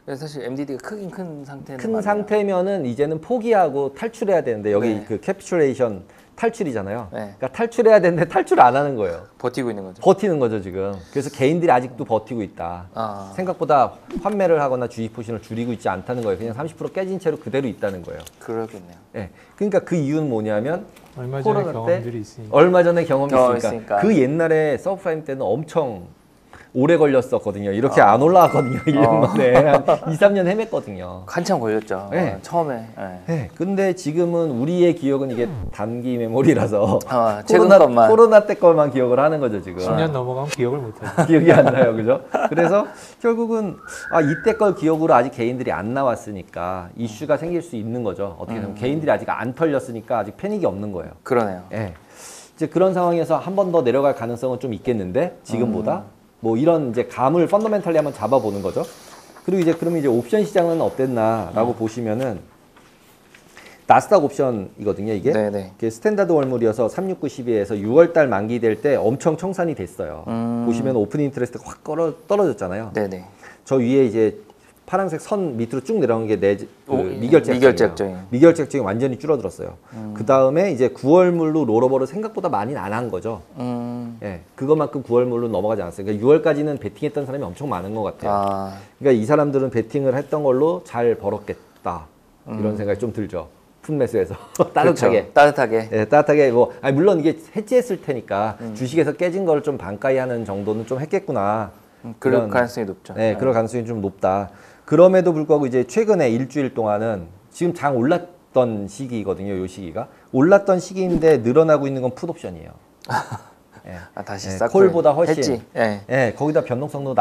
그래서 사실 MDD가 크긴 큰 상태는 큰 맞네요. 상태면은 이제는 포기하고 탈출해야 되는데 여기 네. 그 캡슐레이션 탈출이잖아요. 네. 그러니까 탈출해야 되는데 탈출 안 하는 거예요. 버티고 있는 거죠. 버티는 거죠 지금. 그래서 개인들이 아직도 버티고 있다. 생각보다 환매를 하거나 주식 포지션을 줄이고 있지 않다는 거예요. 그냥 30% 깨진 채로 그대로 있다는 거예요. 그러겠네요. 예. 그러니까 그 이유는 뭐냐면 얼마 전에 코로나 경험들이 있으니까. 얼마 전에 경험이 있으니까. 있으니까. 그 옛날에 서브프라임 때는 엄청 오래 걸렸었거든요. 이렇게 안 올라왔거든요. 1년 만에 한 2, 3년 헤맸거든요. 한참 걸렸죠. 네. 처음에. 네. 근데 지금은 우리의 기억은 이게 단기 메모리라서 최근 것만. 코로나 때 것만 기억을 하는 거죠 지금. 10년 넘어가면 기억을 못하죠. 기억이 안 나요, 그죠? 그래서 결국은 이때 걸 기억으로 아직 개인들이 안 나왔으니까 이슈가 생길 수 있는 거죠. 어떻게 보면 개인들이 아직 안 털렸으니까 아직 패닉이 없는 거예요. 그러네요. 예. 이제 그런 상황에서 한 번 더 내려갈 가능성은 좀 있겠는데 지금보다 뭐 이런 이제 감을 펀더멘탈리 한번 잡아보는 거죠. 그리고 이제 그러면 이제 옵션 시장은 어땠나라고 보시면은 나스닥 옵션이거든요, 이게. 네네. 이게 스탠다드 월물이어서 36912에서 6월달 만기될 때 엄청 청산이 됐어요. 보시면 오픈 인트레스트가 확 떨어졌잖아요. 네네. 저 위에 이제 파란색 선 밑으로 쭉 내려온 게 미결제 미결제약정이에요. 미결제약정이 완전히 줄어들었어요. 그 다음에 이제 9월물로 롤오버를 생각보다 많이 안 한 거죠. 예, 그것만큼 9월물로 넘어가지 않았어요. 그러니까 6월까지는 베팅했던 사람이 엄청 많은 것 같아요. 그러니까 이 사람들은 베팅을 했던 걸로 잘 벌었겠다 이런 생각이 좀 들죠. 풋매수에서 따뜻하게. 그렇죠. 따뜻하게. 예, 따뜻하게 뭐 물론 이게 해지했을 테니까 주식에서 깨진 걸 좀 반가이 하는 정도는 좀 했겠구나. 그럴 가능성이 높죠. 네, 그럴 가능성이 좀 높다. 그럼에도 불구하고 이제 최근에 일주일 동안은 지금 장 올랐던 시기거든요. 요 시기가 올랐던 시기인데 늘어나고 있는 건 풋옵션이에요. 예. 다시 예, 콜보다 훨씬. 했지. 예, 거기다 변동성도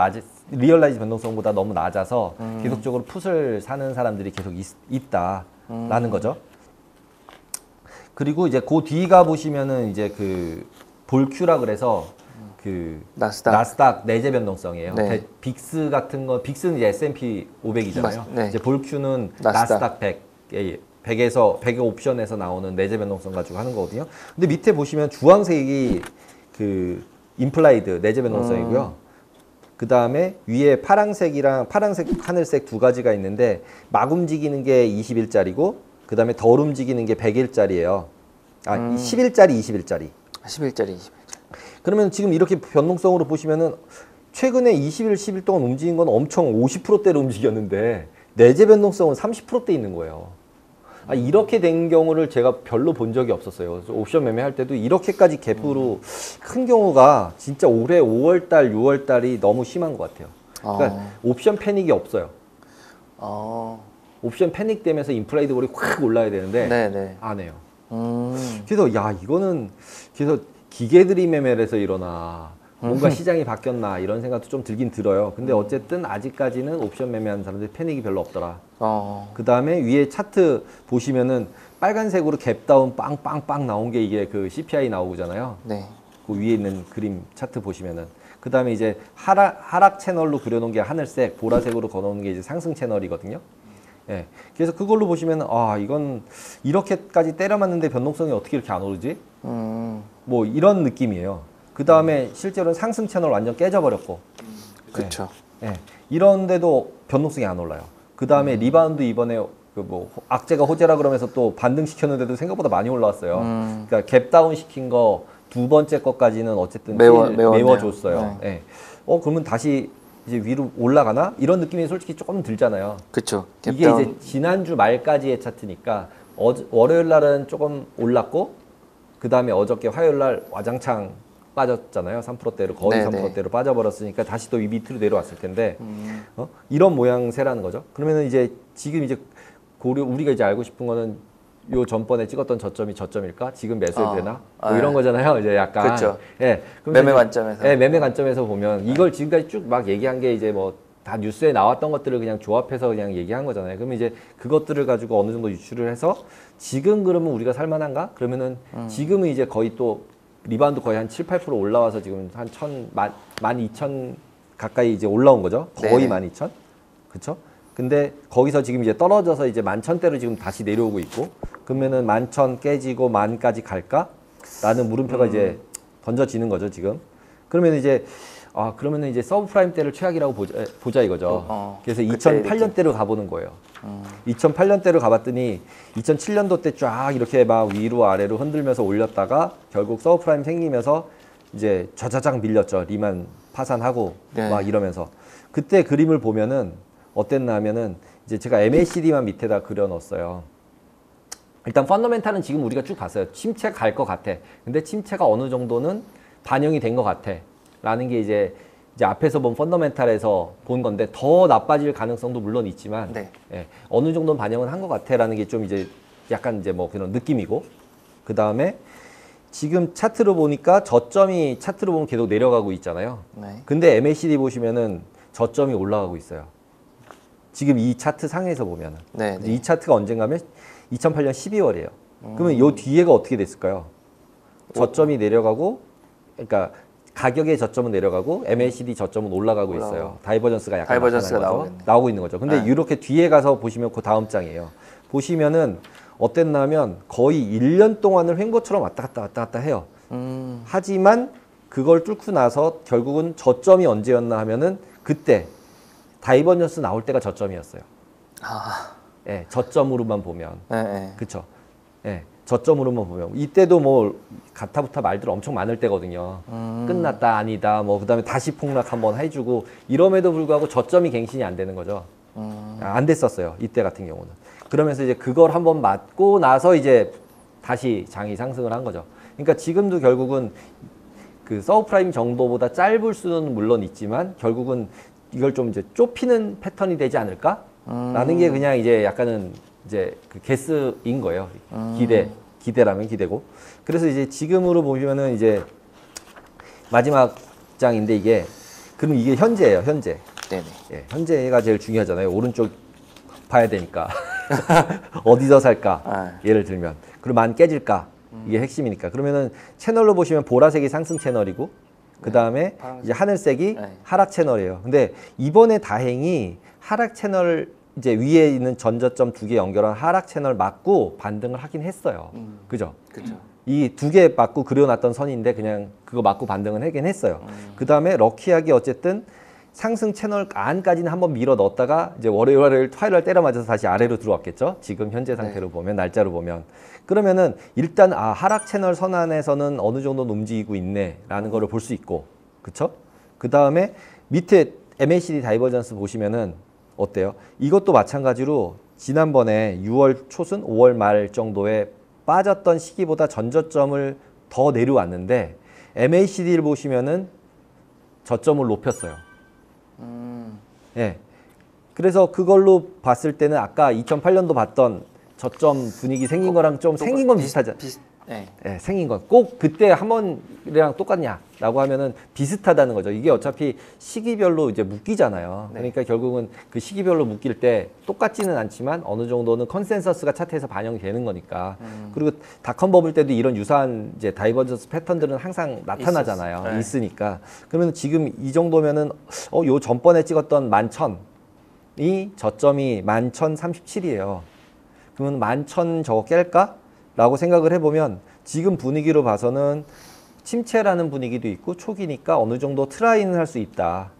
리얼라이즈 변동성보다 너무 낮아서 계속적으로 풋을 사는 사람들이 계속 있다라는 거죠. 그리고 이제 그 뒤가 보시면은 이제 그 볼큐라 그래서 그 나스닥 내재 변동성이에요. 네. 빅스 같은 거 빅스는 이제 S&P 500이잖아요. 네. 이제 볼큐는 나스닥 100에서 100의 옵션에서 나오는 내재 변동성 가지고 하는 거거든요. 근데 밑에 보시면 주황색이 그 임플라이드 내재 변동성이고요. 그 다음에 위에 파란색 하늘색 두 가지가 있는데 막 움직이는 게 20일짜리고 그 다음에 덜 움직이는 게 100일짜리예요. 10일짜리, 20일짜리. 10일짜리, 20일짜리. 그러면 지금 이렇게 변동성으로 보시면은 최근에 20일, 10일 동안 움직인 건 엄청 50%대로 움직였는데 내재 변동성은 30%대 있는 거예요. 이렇게 된 경우를 제가 별로 본 적이 없었어요. 그래서 옵션 매매할 때도 이렇게까지 갭으로 큰 경우가 진짜 올해 5월달, 6월달이 너무 심한 것 같아요. 그러니까 옵션 패닉이 없어요. 옵션 패닉 되면서 인플라이드 볼이 확 올라야 되는데 네네. 안 해요. 그래서 이거는 그래서 기계들이 매매를 해서 일어나 뭔가 시장이 바뀌었나 이런 생각도 좀 들긴 들어요. 근데 어쨌든 아직까지는 옵션 매매하는 사람들이 패닉이 별로 없더라. 그 다음에 위에 차트 보시면은 빨간색으로 갭다운 빵빵빵 나온 게 이게 그 CPI 나오잖아요. 네. 그 위에 있는 그림 차트 보시면은 그 다음에 이제 하락 채널로 그려놓은 게 하늘색, 보라색으로 걸어놓은 게 이제 상승 채널이거든요. 예. 그래서 그걸로 보시면 이건 이렇게까지 때려 맞는데 변동성이 어떻게 이렇게 안 오르지? 뭐 이런 느낌이에요. 그 다음에 실제로는 상승 채널 완전 깨져버렸고. 그렇죠. 예. 이런데도 변동성이 안 올라요. 그 다음에 리바운드 이번에 그 뭐 악재가 호재라 그러면서 또 반등시켰는데도 생각보다 많이 올라왔어요. 그러니까 갭다운 시킨 거 두 번째 것까지는 어쨌든 메워줬어요. 네. 예. 그러면 다시 이제 위로 올라가나? 이런 느낌이 솔직히 조금 들잖아요. 그렇죠. 이게 이제 지난주 말까지의 차트니까 월요일 날은 조금 올랐고 그 다음에 어저께 화요일 날 와장창 빠졌잖아요. 3%대로 거의 네네. 3%대로 빠져버렸으니까 다시 또 이 밑으로 내려왔을 텐데 이런 모양새라는 거죠. 그러면은 이제 지금 이제 우리가 이제 알고 싶은 거는 요 전번에 찍었던 저점이 저점일까? 지금 매수해도 되나? 뭐 아, 이런 거잖아요. 이제 약간 그렇죠. 예, 매매 관점에서. 예, 매매 관점에서 보면 이걸 지금까지 쭉 막 얘기한 게 이제 뭐 다 뉴스에 나왔던 것들을 그냥 조합해서 그냥 얘기한 거잖아요. 그러면 이제 그것들을 가지고 어느 정도 유출을 해서 지금 그러면 우리가 살만한가? 그러면은 지금은 이제 거의 또 리바운드 거의 한 7, 8% 올라와서 지금 한 12,000 가까이 이제 올라온 거죠. 거의 네네. 12,000. 그렇죠? 근데 거기서 지금 이제 떨어져서 이제 11,000대로 지금 다시 내려오고 있고 그러면은 11,000 깨지고 10,000까지 갈까? 라는 물음표가 이제 던져지는 거죠, 지금. 그러면 이제 그러면은 이제 서브프라임 때를 최악이라고 보자 이거죠. 그래서 그때 2008년대로 가보는 거예요. 2008년대로 가봤더니 2007년도 때 쫙 이렇게 막 위로 아래로 흔들면서 올렸다가 결국 서브프라임 생기면서 이제 좌자장 밀렸죠. 리만 파산하고 네. 막 이러면서 그때 그림을 보면은 어땠나 하면은 이제 제가 MACD만 밑에다 그려 넣었어요. 일단 펀더멘탈은 지금 우리가 쭉 봤어요. 침체 갈 것 같아. 근데 침체가 어느 정도는 반영이 된 것 같아. 라는 게 이제 앞에서 본 펀더멘탈에서 본 건데 더 나빠질 가능성도 물론 있지만 네. 예, 어느 정도는 반영은 한 것 같아라는 게 좀 이제 약간 이제 뭐 그런 느낌이고 그 다음에 지금 차트로 보니까 저점이 차트로 보면 계속 내려가고 있잖아요. 네. 근데 MACD 보시면은 저점이 올라가고 있어요. 지금 이 차트 상에서 보면은 네. 이 차트가 언젠가면 2008년 12월이에요. 그러면 요 뒤에가 어떻게 됐을까요? 저점이 내려가고 그러니까 가격의 저점은 내려가고 MACD 저점은 올라가고 있어요. 다이버전스가 약간 다이버전스가 나타난 거죠. 나오겠네. 나오고 있는 거죠. 근데 네. 이렇게 뒤에 가서 보시면 그 다음 장이에요. 보시면은 어땠냐면 거의 1년 동안을 횡보처럼 왔다 갔다 해요. 하지만 그걸 뚫고 나서 결국은 저점이 언제였나 하면은 그때 다이버전스 나올 때가 저점이었어요. 예, 저점으로만 보면. 네. 그쵸. 예, 저점으로만 보면. 이때도 뭐, 가타부타 말들 엄청 많을 때거든요. 끝났다, 아니다, 뭐, 그 다음에 다시 폭락 한번 해주고, 이럼에도 불구하고 저점이 갱신이 안 되는 거죠. 안 됐었어요. 이때 같은 경우는. 그러면서 이제 그걸 한번 맞고 나서 이제 다시 장이 상승을 한 거죠. 그러니까 지금도 결국은 그 서브프라임 정도보다 짧을 수는 물론 있지만, 결국은 이걸 좀 이제 좁히는 패턴이 되지 않을까? 라는 게 그냥 이제 약간은 이제 그 게스인 거예요. 기대라면 기대고. 그래서 이제 지금으로 보시면은 이제 마지막 장인데 이게 그럼 이게 현재예요, 현재. 네네. 예, 현재가 제일 중요하잖아요. 오른쪽 봐야 되니까. 어디서 살까? 예를 들면. 그럼 안 깨질까? 이게 핵심이니까. 그러면은 채널로 보시면 보라색이 상승 채널이고 그 다음에 이제 하늘색이 하락 채널이에요. 근데 이번에 다행히 하락 채널 이제 위에 있는 전저점 2개 연결한 하락 채널 맞고 반등을 하긴 했어요. 그죠? 그렇죠. 이 2개 맞고 그려놨던 선인데 그냥 그거 맞고 반등은 하긴 했어요. 그 다음에 럭키하게 어쨌든 상승 채널 안까지는 한번 밀어 넣었다가 이제 월요일, 화요일 때려 맞아서 다시 아래로 들어왔겠죠. 지금 현재 상태로 보면 날짜로 보면 그러면은 일단 하락 채널 선 안에서는 어느 정도는 움직이고 있네라는 거를 볼 수 있고, 그쵸? 그 다음에 밑에 MACD 다이버전스 보시면은 어때요? 이것도 마찬가지로 지난번에 6월 초순, 5월 말 정도에 빠졌던 시기보다 전저점을 더 내려왔는데 MACD를 보시면은 저점을 높였어요. 예. 그래서 그걸로 봤을 때는 아까 2008년도 봤던 저점 분위기 생긴 거랑 좀 생긴 건 비슷하죠. 네. 예, 생긴 건 꼭 그때 한 번이랑 똑같냐라고 하면은 비슷하다는 거죠. 이게 어차피 시기별로 이제 묶이잖아요. 그러니까 결국은 그 시기별로 묶일 때 똑같지는 않지만 어느 정도는 컨센서스가 차트에서 반영이 되는 거니까. 그리고 닷컴 버블 때도 이런 유사한 이제 다이버전스 패턴들은 항상 나타나잖아요. 네. 있으니까. 그러면 지금 이 정도면은 요 전번에 찍었던 11,000이 저점이 11,037이에요. 그러면 11,000 저거 깰까? 라고 생각을 해보면 지금 분위기로 봐서는 침체라는 분위기도 있고 초기니까 어느 정도 트라이는 할 수 있다.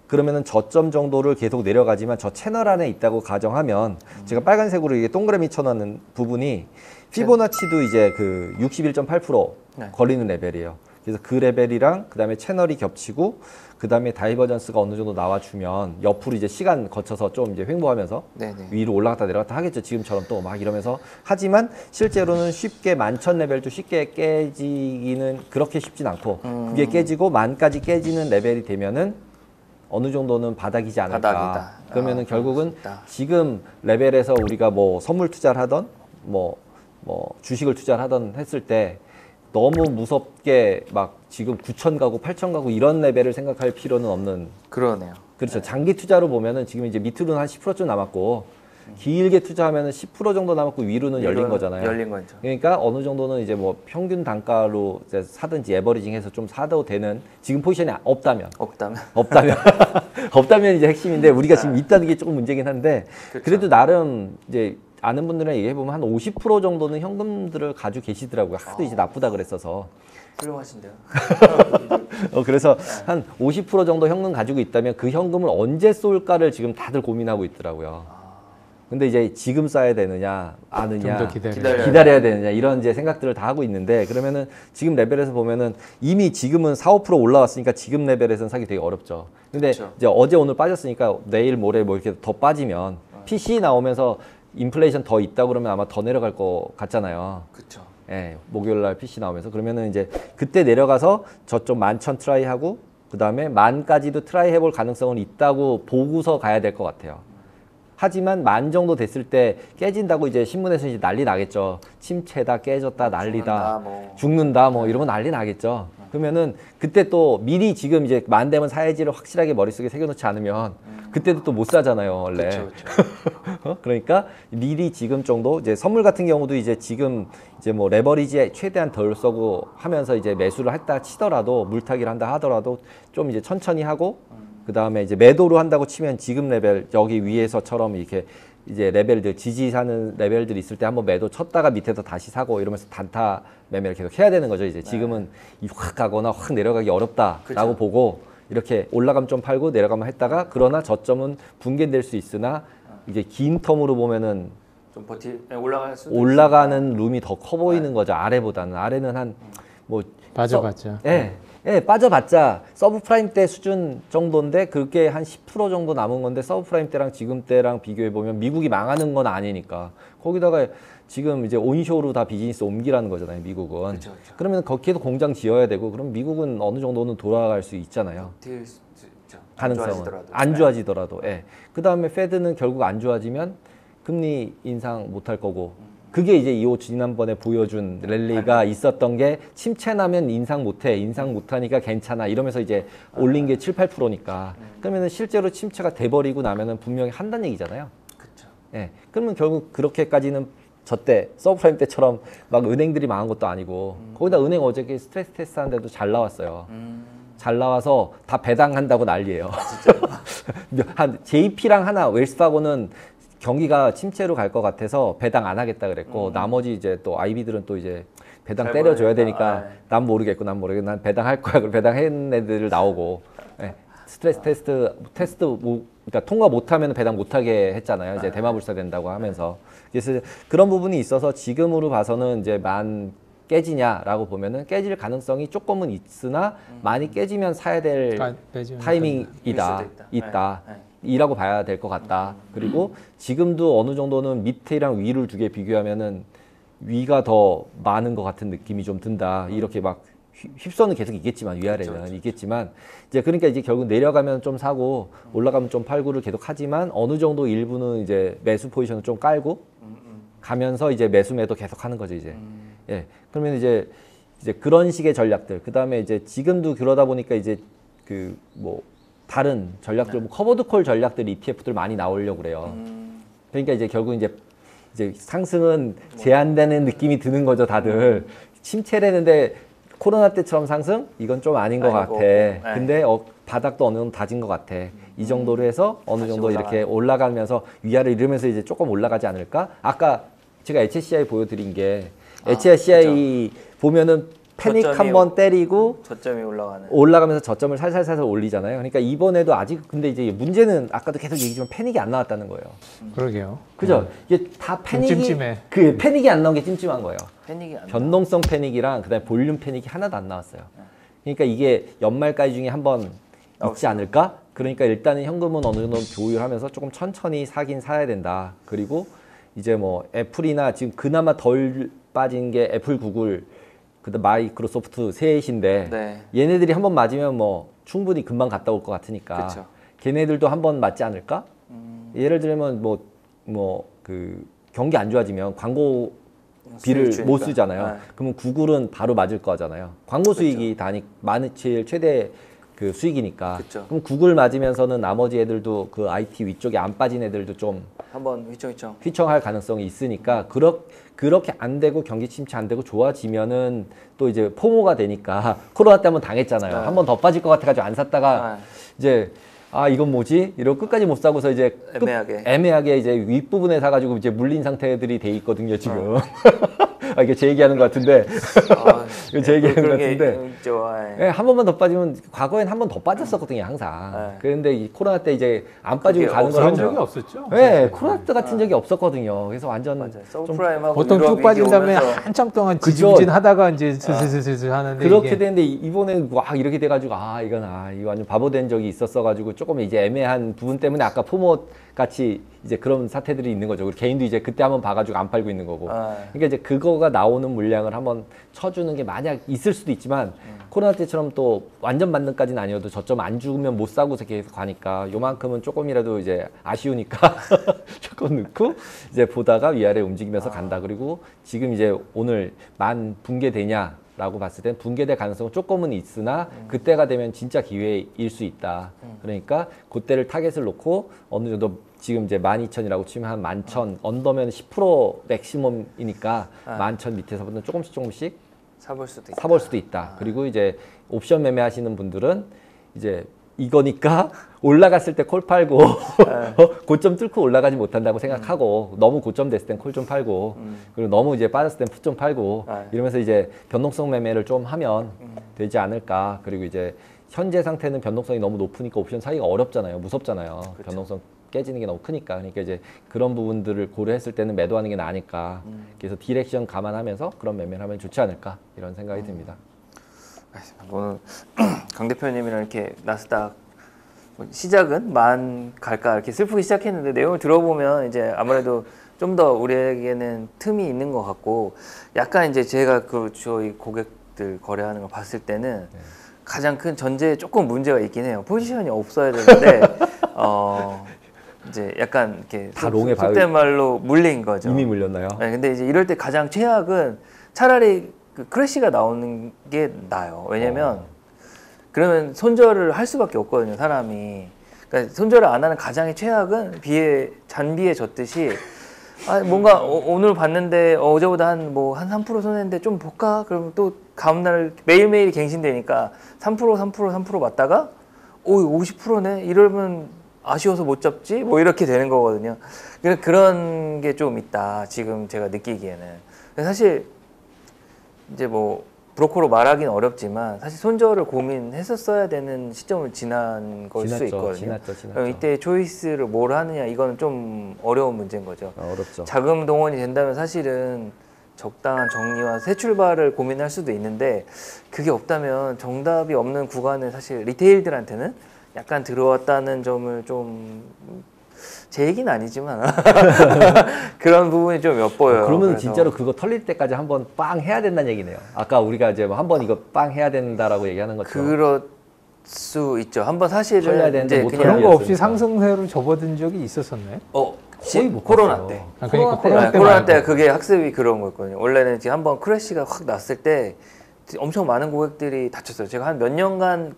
그러면은 저점 정도를 계속 내려가지만 저 채널 안에 있다고 가정하면 제가 빨간색으로 이게 동그라미 쳐놓는 부분이 피보나치도 이제 그 61.8% 걸리는 레벨이에요. 그래서 그 레벨이랑 그 다음에 채널이 겹치고 그 다음에 다이버전스가 어느 정도 나와주면 옆으로 이제 시간 거쳐서 좀 이제 횡보하면서 위로 올라갔다 내려갔다 하겠죠. 지금처럼 또 막 이러면서. 하지만 실제로는 쉽게 11,000 레벨도 쉽게 깨지기는 그렇게 쉽진 않고 그게 깨지고 10,000까지 깨지는 레벨이 되면은 어느 정도는 바닥이지 않을까. 바닥이다. 그러면은 결국은 지금 레벨에서 우리가 뭐 선물 투자를 하던 뭐 뭐 주식을 투자를 하던 했을 때 너무 무섭게 막 지금 9천 가고 8천 가고 이런 레벨을 생각할 필요는 없는. 그러네요. 그렇죠. 장기 투자로 보면은 지금 이제 밑으로는 한 10%쯤 남았고 길게 투자하면은 10% 정도 남았고 위로는 열린 거잖아요. 열린 거죠. 그러니까 어느 정도는 이제 뭐 평균 단가로 이제 사든지 에버리징해서 좀 사도 되는 지금 포지션이 없다면 없다면 이제 핵심인데 우리가 지금 있다는 게 조금 문제긴 한데 그렇죠. 그래도 나름 이제 아는 분들이랑 얘기해 보면 한 50% 정도는 현금들을 가지고 계시더라고요. 하도 이제 나쁘다 그랬어서. 훌륭하신데요. 그래서 한 50% 정도 현금 가지고 있다면 그 현금을 언제 쏠까를 지금 다들 고민하고 있더라고요. 근데 이제 지금 써야 되느냐, 아느냐, 좀 더 기다려야 되느냐 이런 이제 생각들을 다 하고 있는데 그러면은 지금 레벨에서 보면은 이미 지금은 4~5% 올라왔으니까 지금 레벨에서는 사기 되게 어렵죠. 근데 그렇죠. 이제 어제 오늘 빠졌으니까 내일 모레 뭐 이렇게 더 빠지면 PC 나오면서 인플레이션 더 있다 그러면 아마 더 내려갈 것 같잖아요. 그렇죠. 예, 목요일 날 PC 나오면서 그러면은 이제 그때 내려가서 저쪽 11,000 트라이 하고 그 다음에 10,000까지도 트라이 해볼 가능성은 있다고 보고서 가야 될 것 같아요. 하지만 10,000 정도 됐을 때 깨진다고 이제 신문에서 이제 난리 나겠죠. 침체다, 깨졌다, 난리다, 죽는다, 뭐 이러면 난리 나겠죠. 그러면은 그때 또 미리 지금 이제 10,000 되면 사야지를 확실하게 머릿속에 새겨놓지 않으면 그때도 또 못 사잖아요, 원래. 그렇죠. 그러니까 미리 지금 정도 이제 선물 같은 경우도 이제 지금 이제 뭐 레버리지에 최대한 덜 써고 하면서 이제 매수를 했다 치더라도 물타기를 한다 하더라도 좀 이제 천천히 하고 그 다음에 이제 매도로 한다고 치면 지금 레벨 여기 위에서처럼 이렇게 이제 레벨들 지지하는 레벨들이 있을 때 한번 매도 쳤다가 밑에서 다시 사고 이러면서 단타 매매를 계속 해야 되는 거죠. 이제 지금은 확 가거나 확 내려가기 어렵다라고 그렇죠. 보고 이렇게 올라가면 좀 팔고 내려가면 했다가 그러나 저점은 붕괴될 수 있으나 이제 긴 텀으로 보면은 좀 올라갈 수도 올라가는 룸이 더 커 보이는 거죠. 아래보다는 아래는 한 뭐 빠져봤죠. 예, 빠져봤자 서브프라임 때 수준 정도인데 그게 한 10% 정도 남은 건데 서브프라임 때랑 지금 때랑 비교해 보면 미국이 망하는 건 아니니까 거기다가 지금 이제 온쇼로 다 비즈니스 옮기라는 거잖아요, 미국은. 그쵸. 그러면 거기에도 공장 지어야 되고 그럼 미국은 어느 정도는 돌아갈 수 있잖아요. 가능성은 안 좋아지더라도. 예. 그 다음에 페드는 결국 안 좋아지면 금리 인상 못 할 거고. 그게 이제 지난번에 보여준 랠리가 있었던 게 침체 나면 인상 못해. 인상 못하니까 괜찮아. 이러면서 이제 올린 게 7~8%니까. 그러면은 실제로 침체가 돼버리고 나면은 분명히 한다는 얘기잖아요. 그렇죠. 예. 그러면 결국 그렇게까지는 저때 서브프라임 때처럼 막 은행들이 망한 것도 아니고 거기다 은행 어저께 스트레스 테스트 하는데도 잘 나왔어요. 잘 나와서 다 배당한다고 난리예요. 한 JP랑 하나 웰스파고는 경기가 침체로 갈 것 같아서 배당 안 하겠다 그랬고 나머지 이제 또 IB들은 또 이제 배당 때려줘야 되니까 난 모르겠고 난 배당할 거야. 그리고 배당한 애들 나오고 예. 스트레스 테스트 그러니까 통과 못하면 배당 못하게 했잖아요. 이제 대마불사 된다고 하면서 그래서 그런 부분이 있어서 지금으로 봐서는 이제 깨지냐라고 보면은 깨질 가능성이 조금은 있으나 많이 깨지면 사야 될 타이밍이다. 있다. 이라고 봐야 될 것 같다. 그리고 지금도 어느 정도는 밑에랑 위를 두 개 비교하면은 위가 더 많은 것 같은 느낌이 좀 든다. 이렇게 막 휩선은 계속 있겠지만 위아래는 그렇죠. 있겠지만 이제 그러니까 이제 결국 내려가면 좀 사고 올라가면 좀 팔고를 계속 하지만 어느 정도 일부는 이제 매수 포지션을 좀 깔고 가면서 이제 매수 매도 계속 하는 거죠 이제. 예. 그러면 이제 그런 식의 전략들. 그다음에 이제 지금도 그러다 보니까 이제 그 뭐 다른 전략들, 뭐 커버드콜 전략들 ETF들 많이 나오려고 그래요. 그러니까 이제 결국 이제 상승은 제한되는 느낌이 드는 거죠, 다들. 침체되는데 코로나 때처럼 상승? 이건 좀 아닌 것 같아. 근데 바닥도 어느 정도 다진 것 같아. 이 정도로 해서 어느 정도 이렇게 올라가면서 위아래 이러면서 이제 조금 올라가지 않을까? 아까 제가 HSCI 보여드린 게 HSCI 그렇죠. 보면은 패닉 한번 때리고 저점이 올라가면서 저점을 살살살살 올리잖아요. 그러니까 이번에도 아직 근데 이제 문제는 아까도 계속 얘기했지만 패닉이 안 나왔다는 거예요. 그러게요. 그죠? 이게 다 패닉이 찜찜해. 그 패닉이 안 나온 게 찜찜한 거예요. 패닉이 안 변동성 패닉이랑 그다음에 볼륨 패닉이 하나도 안 나왔어요. 그러니까 이게 연말까지 중에 한번 있지 않을까? 그러니까 일단은 현금은 어느 정도 조율하면서 조금 천천히 사긴 사야 된다. 그리고 이제 뭐 애플이나 지금 그나마 덜 빠진 게 애플, 구글 그다음 마이크로소프트 셋인데 얘네들이 한번 맞으면 뭐 충분히 금방 갔다 올 것 같으니까 그쵸. 걔네들도 한번 맞지 않을까? 예를 들면 뭐 그 경기 안 좋아지면 광고 비를 수익 못 주니까. 쓰잖아요. 네. 그러면 구글은 바로 맞을 거잖아요. 광고 수익이 제일 최대 그 수익이니까. 그쵸. 그럼 구글 맞으면서는 나머지 애들도 그 IT 위쪽에 안 빠진 애들도 좀 한번 휘청휘청. 휘청할 가능성이 있으니까 그렇게 안 되고 경기 침체 안 되고 좋아지면은 또 이제 포모가 되니까 코로나 때 한번 당했잖아요. 네. 한 번 더 빠질 것 같아가지고 안 샀다가 이제 이건 뭐지? 이러고 끝까지 못 사고서 이제 애매하게 이제 윗부분에 사가지고 이제 물린 상태들이 돼 있거든요, 지금. 이게 제 얘기하는 것 같은데. 이거 제 얘기하는 것 같은데. 네, 한 번만 더 빠지면, 과거엔 한 번 더 빠졌었거든요, 항상. 그런데 이 코로나 때 이제 안 빠지고 가는 그런 거는. 적이 없었죠. 네, 코로나 때 같은 적이 없었거든요. 그래서 완전. 서브프라임하고 보통 쭉 빠진 다음에 한참 동안 지지부진하다가 이제 슬슬슬슬 하는데. 그렇게 되는데 이번에 와 이렇게 돼가지고 이거 완전 바보 된 적이 있었어가지고 조금 이제 애매한 부분 때문에 아까 포모 같이 이제 그런 사태들이 있는 거죠. 우리 개인도 이제 그때 한번 봐가지고 안 팔고 있는 거고. 그러니까 이제 그거가 나오는 물량을 한번 쳐주는 게 만약 있을 수도 있지만 코로나 때처럼 또 완전 반등까지는 아니어도 저점 안 죽으면 못 사고서 계속 가니까 요만큼은 조금이라도 이제 아쉬우니까 조금 넣고 이제 보다가 위아래 움직이면서 간다. 그리고 지금 이제 오늘 만 붕괴되냐? 라고 봤을 땐 붕괴될 가능성은 조금은 있으나 그때가 되면 진짜 기회일 수 있다. 그러니까 그때를 타겟을 놓고 어느 정도 지금 이제 12,000이라고 치면 한 11,000 언더면 10% 맥시멈이니까 11,000 밑에서부터 조금씩 사볼 수도 있다. 그리고 이제 옵션 매매하시는 분들은 이제 이거니까 올라갔을 때 콜 팔고 고점 뚫고 올라가지 못한다고 생각하고 너무 고점 됐을 땐 콜 좀 팔고 그리고 너무 이제 빠졌을 땐 풋 좀 팔고 이러면서 이제 변동성 매매를 좀 하면 되지 않을까. 그리고 이제 현재 상태는 변동성이 너무 높으니까 옵션 사기가 어렵잖아요. 무섭잖아요. 그렇죠. 변동성 깨지는 게 너무 크니까. 그러니까 이제 그런 부분들을 고려했을 때는 매도하는 게 나으니까 그래서 디렉션 감안하면서 그런 매매를 하면 좋지 않을까 이런 생각이 듭니다. 오늘 강 대표님이랑 이렇게 나스닥 시작은 만 갈까 이렇게 슬프게 시작했는데 내용을 들어보면 이제 아무래도 좀 더 우리에게는 틈이 있는 것 같고 약간 이제 제가 그 저희 고객들 거래하는 걸 봤을 때는 가장 큰 전제에 조금 문제가 있긴 해요. 포지션이 없어야 되는데 이제 약간 이렇게 다 롱에 속된 말로 물린 거죠. 이미 물렸나요? 네, 근데 이제 이럴 때 가장 최악은 차라리 그 크래시가 나오는 게 나아요. 왜냐면 그러면 손절을 할 수밖에 없거든요, 사람이. 그러니까 손절을 안 하는 가장의 최악은 잔비에 졌듯이 뭔가 오늘 봤는데 어제보다 한 3% 손했는데 좀 볼까? 그러면 또 다음날 매일매일이 갱신되니까 3% 맞다가 50%네? 이러면 아쉬워서 못 잡지? 뭐 이렇게 되는 거거든요. 그런 게 좀 있다, 지금 제가 느끼기에는. 사실 이제 브로커로 말하기는 어렵지만 사실 손절을 고민했었어야 되는 시점을 지난 걸 수 있거든요. 지났죠. 이때 초이스를 뭘 하느냐 이거는 좀 어려운 문제인 거죠. 어렵죠. 자금 동원이 된다면 사실은 적당한 정리와 새 출발을 고민할 수도 있는데 그게 없다면 정답이 없는 구간에 사실 리테일들한테는 약간 들어왔다는 점을 좀 제 얘기는 아니지만 그런 부분이 좀 엿보여요. 그러면 진짜로 그거 털릴 때까지 한번 빵 해야 된다는 얘기네요. 아까 우리가 이제 한번 이거 빵 해야 된다라고 얘기하는 것처럼. 그럴 수 있죠. 한번 사실은 털려야 되는데 이제 못 그냥 그런 거 없이 상승세로 접어든 적이 있었었나요? 거의 못 코로나 봤어요. 때. 그러니까 코로나 때 그게 학습이 그런 거였거든요. 원래는 지금 한번 크래시가 확 났을 때 엄청 많은 고객들이 다쳤어요. 제가 한 몇 년간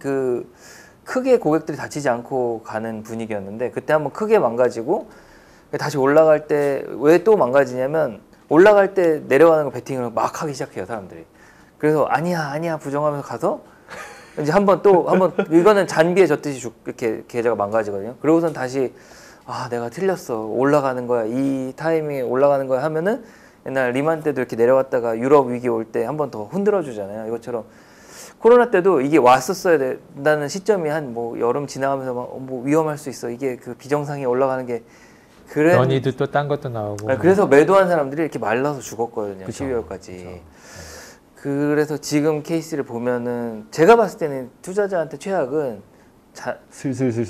크게 고객들이 다치지 않고 가는 분위기였는데 그때 한번 크게 망가지고 다시 올라갈 때 왜 또 망가지냐면 올라갈 때 내려가는 거 베팅을 막 하기 시작해요, 사람들이. 그래서 아니야 부정하면서 가서 이제 한번 이거는 잔비에 졌듯이 이렇게 계좌가 망가지거든요. 그러고선 다시 내가 틀렸어, 올라가는 거야, 이 타이밍에 올라가는 거야 하면은 옛날 리만 때도 이렇게 내려왔다가 유럽 위기 올 때 한 번 더 흔들어 주잖아요. 이것처럼 코로나 때도 이게 왔었어야 된다는 시점이 한 여름 지나가면서 위험할 수 있어, 이게 그 비정상이 올라가는 게 연이도 또 딴 것도 나오고. 그래서 매도한 사람들이 이렇게 말라서 죽었거든요. 그쵸. 12월까지. 그래서 지금 케이스를 보면은 제가 봤을 때는 투자자한테 최악은 슬슬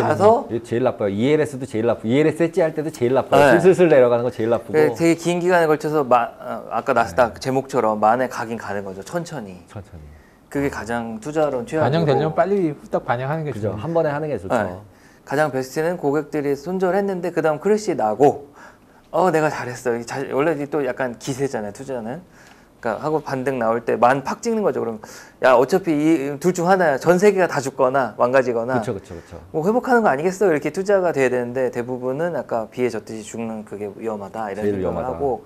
가서 이게 제일 나빠요. ELS도 제일 나쁘고 ELS 해지할 때도 제일 나빠요. 슬슬 내려가는 거 제일 나쁘고. 되게 긴 기간에 걸쳐서 아까 나스닥 제목처럼 만에 가긴 가는 거죠. 천천히. 그게 가장 투자론 최악이고. 반영되려면 빨리 후딱 반영하는 게 그죠. 좋죠. 한 번에 하는 게 좋죠. 가장 베스트는 고객들이 손절했는데 그 다음 크래시 나고 내가 잘했어. 원래 이게 또 약간 기세잖아요, 투자는. 그러니까 하고 반등 나올 때 만 팍 찍는 거죠. 그럼 야 어차피 이 둘 중 하나야. 전 세계가 다 죽거나 망가지거나. 그렇죠. 뭐 회복하는 거 아니겠어? 이렇게 투자가 돼야 되는데 대부분은 아까 비에 젖듯이 죽는 그게 위험하다 이런 제일 생각을 위험하다. 하고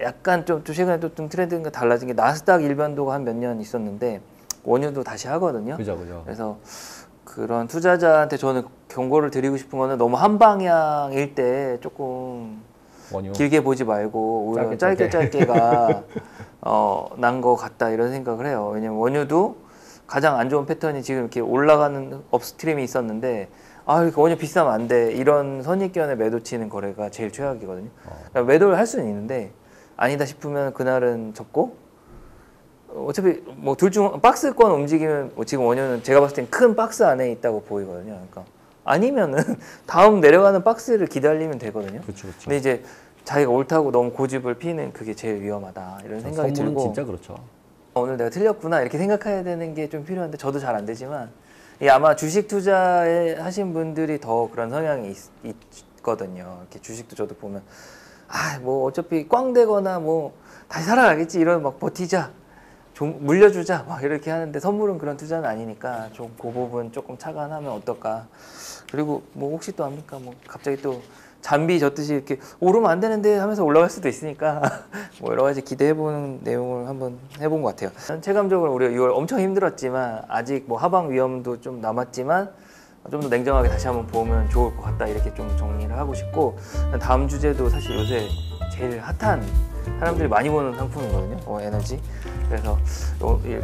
약간 좀 최근에 또 좀 트렌드가 달라진 게 나스닥 일반도가 한 몇 년 있었는데 원유도 다시 하거든요. 그죠. 그래서 그런 투자자한테 저는 경고를 드리고 싶은 거는 너무 한 방향일 때 조금 원유. 길게 보지 말고 오히려 짧게. 짧게가 난 거 같다 이런 생각을 해요. 왜냐면 원유도 가장 안 좋은 패턴이 지금 이렇게 올라가는 업스트림이 있었는데 이렇게 원유 비싸면 안 돼 이런 선입견에 매도 치는 거래가 제일 최악이거든요. 그러니까 매도를 할 수는 있는데 아니다 싶으면 그날은 접고 어차피 뭐 둘 중 박스권 움직이면 지금 원유는 제가 봤을 땐 큰 박스 안에 있다고 보이거든요. 그러니까 아니면은 다음 내려가는 박스를 기다리면 되거든요. 그렇죠. 근데 이제 자기가 옳다고 너무 고집을 피는 그게 제일 위험하다 이런 생각이 선물은 들고 진짜 그렇죠. 오늘 내가 틀렸구나 이렇게 생각해야 되는 게 좀 필요한데 저도 잘 안 되지만 이게 아마 주식 투자에 하신 분들이 더 그런 성향이 있거든요. 이렇게 주식도 저도 보면 뭐 어차피 꽝 되거나 뭐 다시 살아나겠지 이런 막 버티자 좀 물려주자 막 이렇게 하는데 선물은 그런 투자는 아니니까 좀 그 부분 조금 차관하면 어떨까. 그리고 뭐 혹시 또 합니까? 뭐 갑자기 또 잠비 젖듯이 이렇게 오르면 안 되는데 하면서 올라갈 수도 있으니까 뭐 여러 가지 기대해보는 내용을 한번 해본 것 같아요. 체감적으로 우리가 6월 엄청 힘들었지만 아직 뭐 하방 위험도 좀 남았지만 좀 더 냉정하게 다시 한번 보면 좋을 것 같다 이렇게 좀 정리를 하고 싶고 다음 주제도 사실 요새 제일 핫한 사람들이 많이 보는 상품이거든요. 에너지. 그래서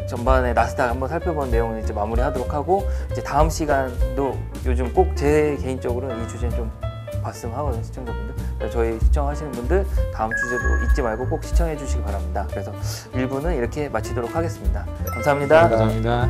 전반에 나스닥 한번 살펴본 내용은 이제 마무리하도록 하고 이제 다음 시간도 요즘 꼭 제 개인적으로는 이 주제는 좀 봤으면 하거든요, 시청자분들. 그래서 저희 시청하시는 분들 다음 주제도 잊지 말고 꼭 시청해 주시기 바랍니다. 그래서 1부는 이렇게 마치도록 하겠습니다. 감사합니다. 감사합니다.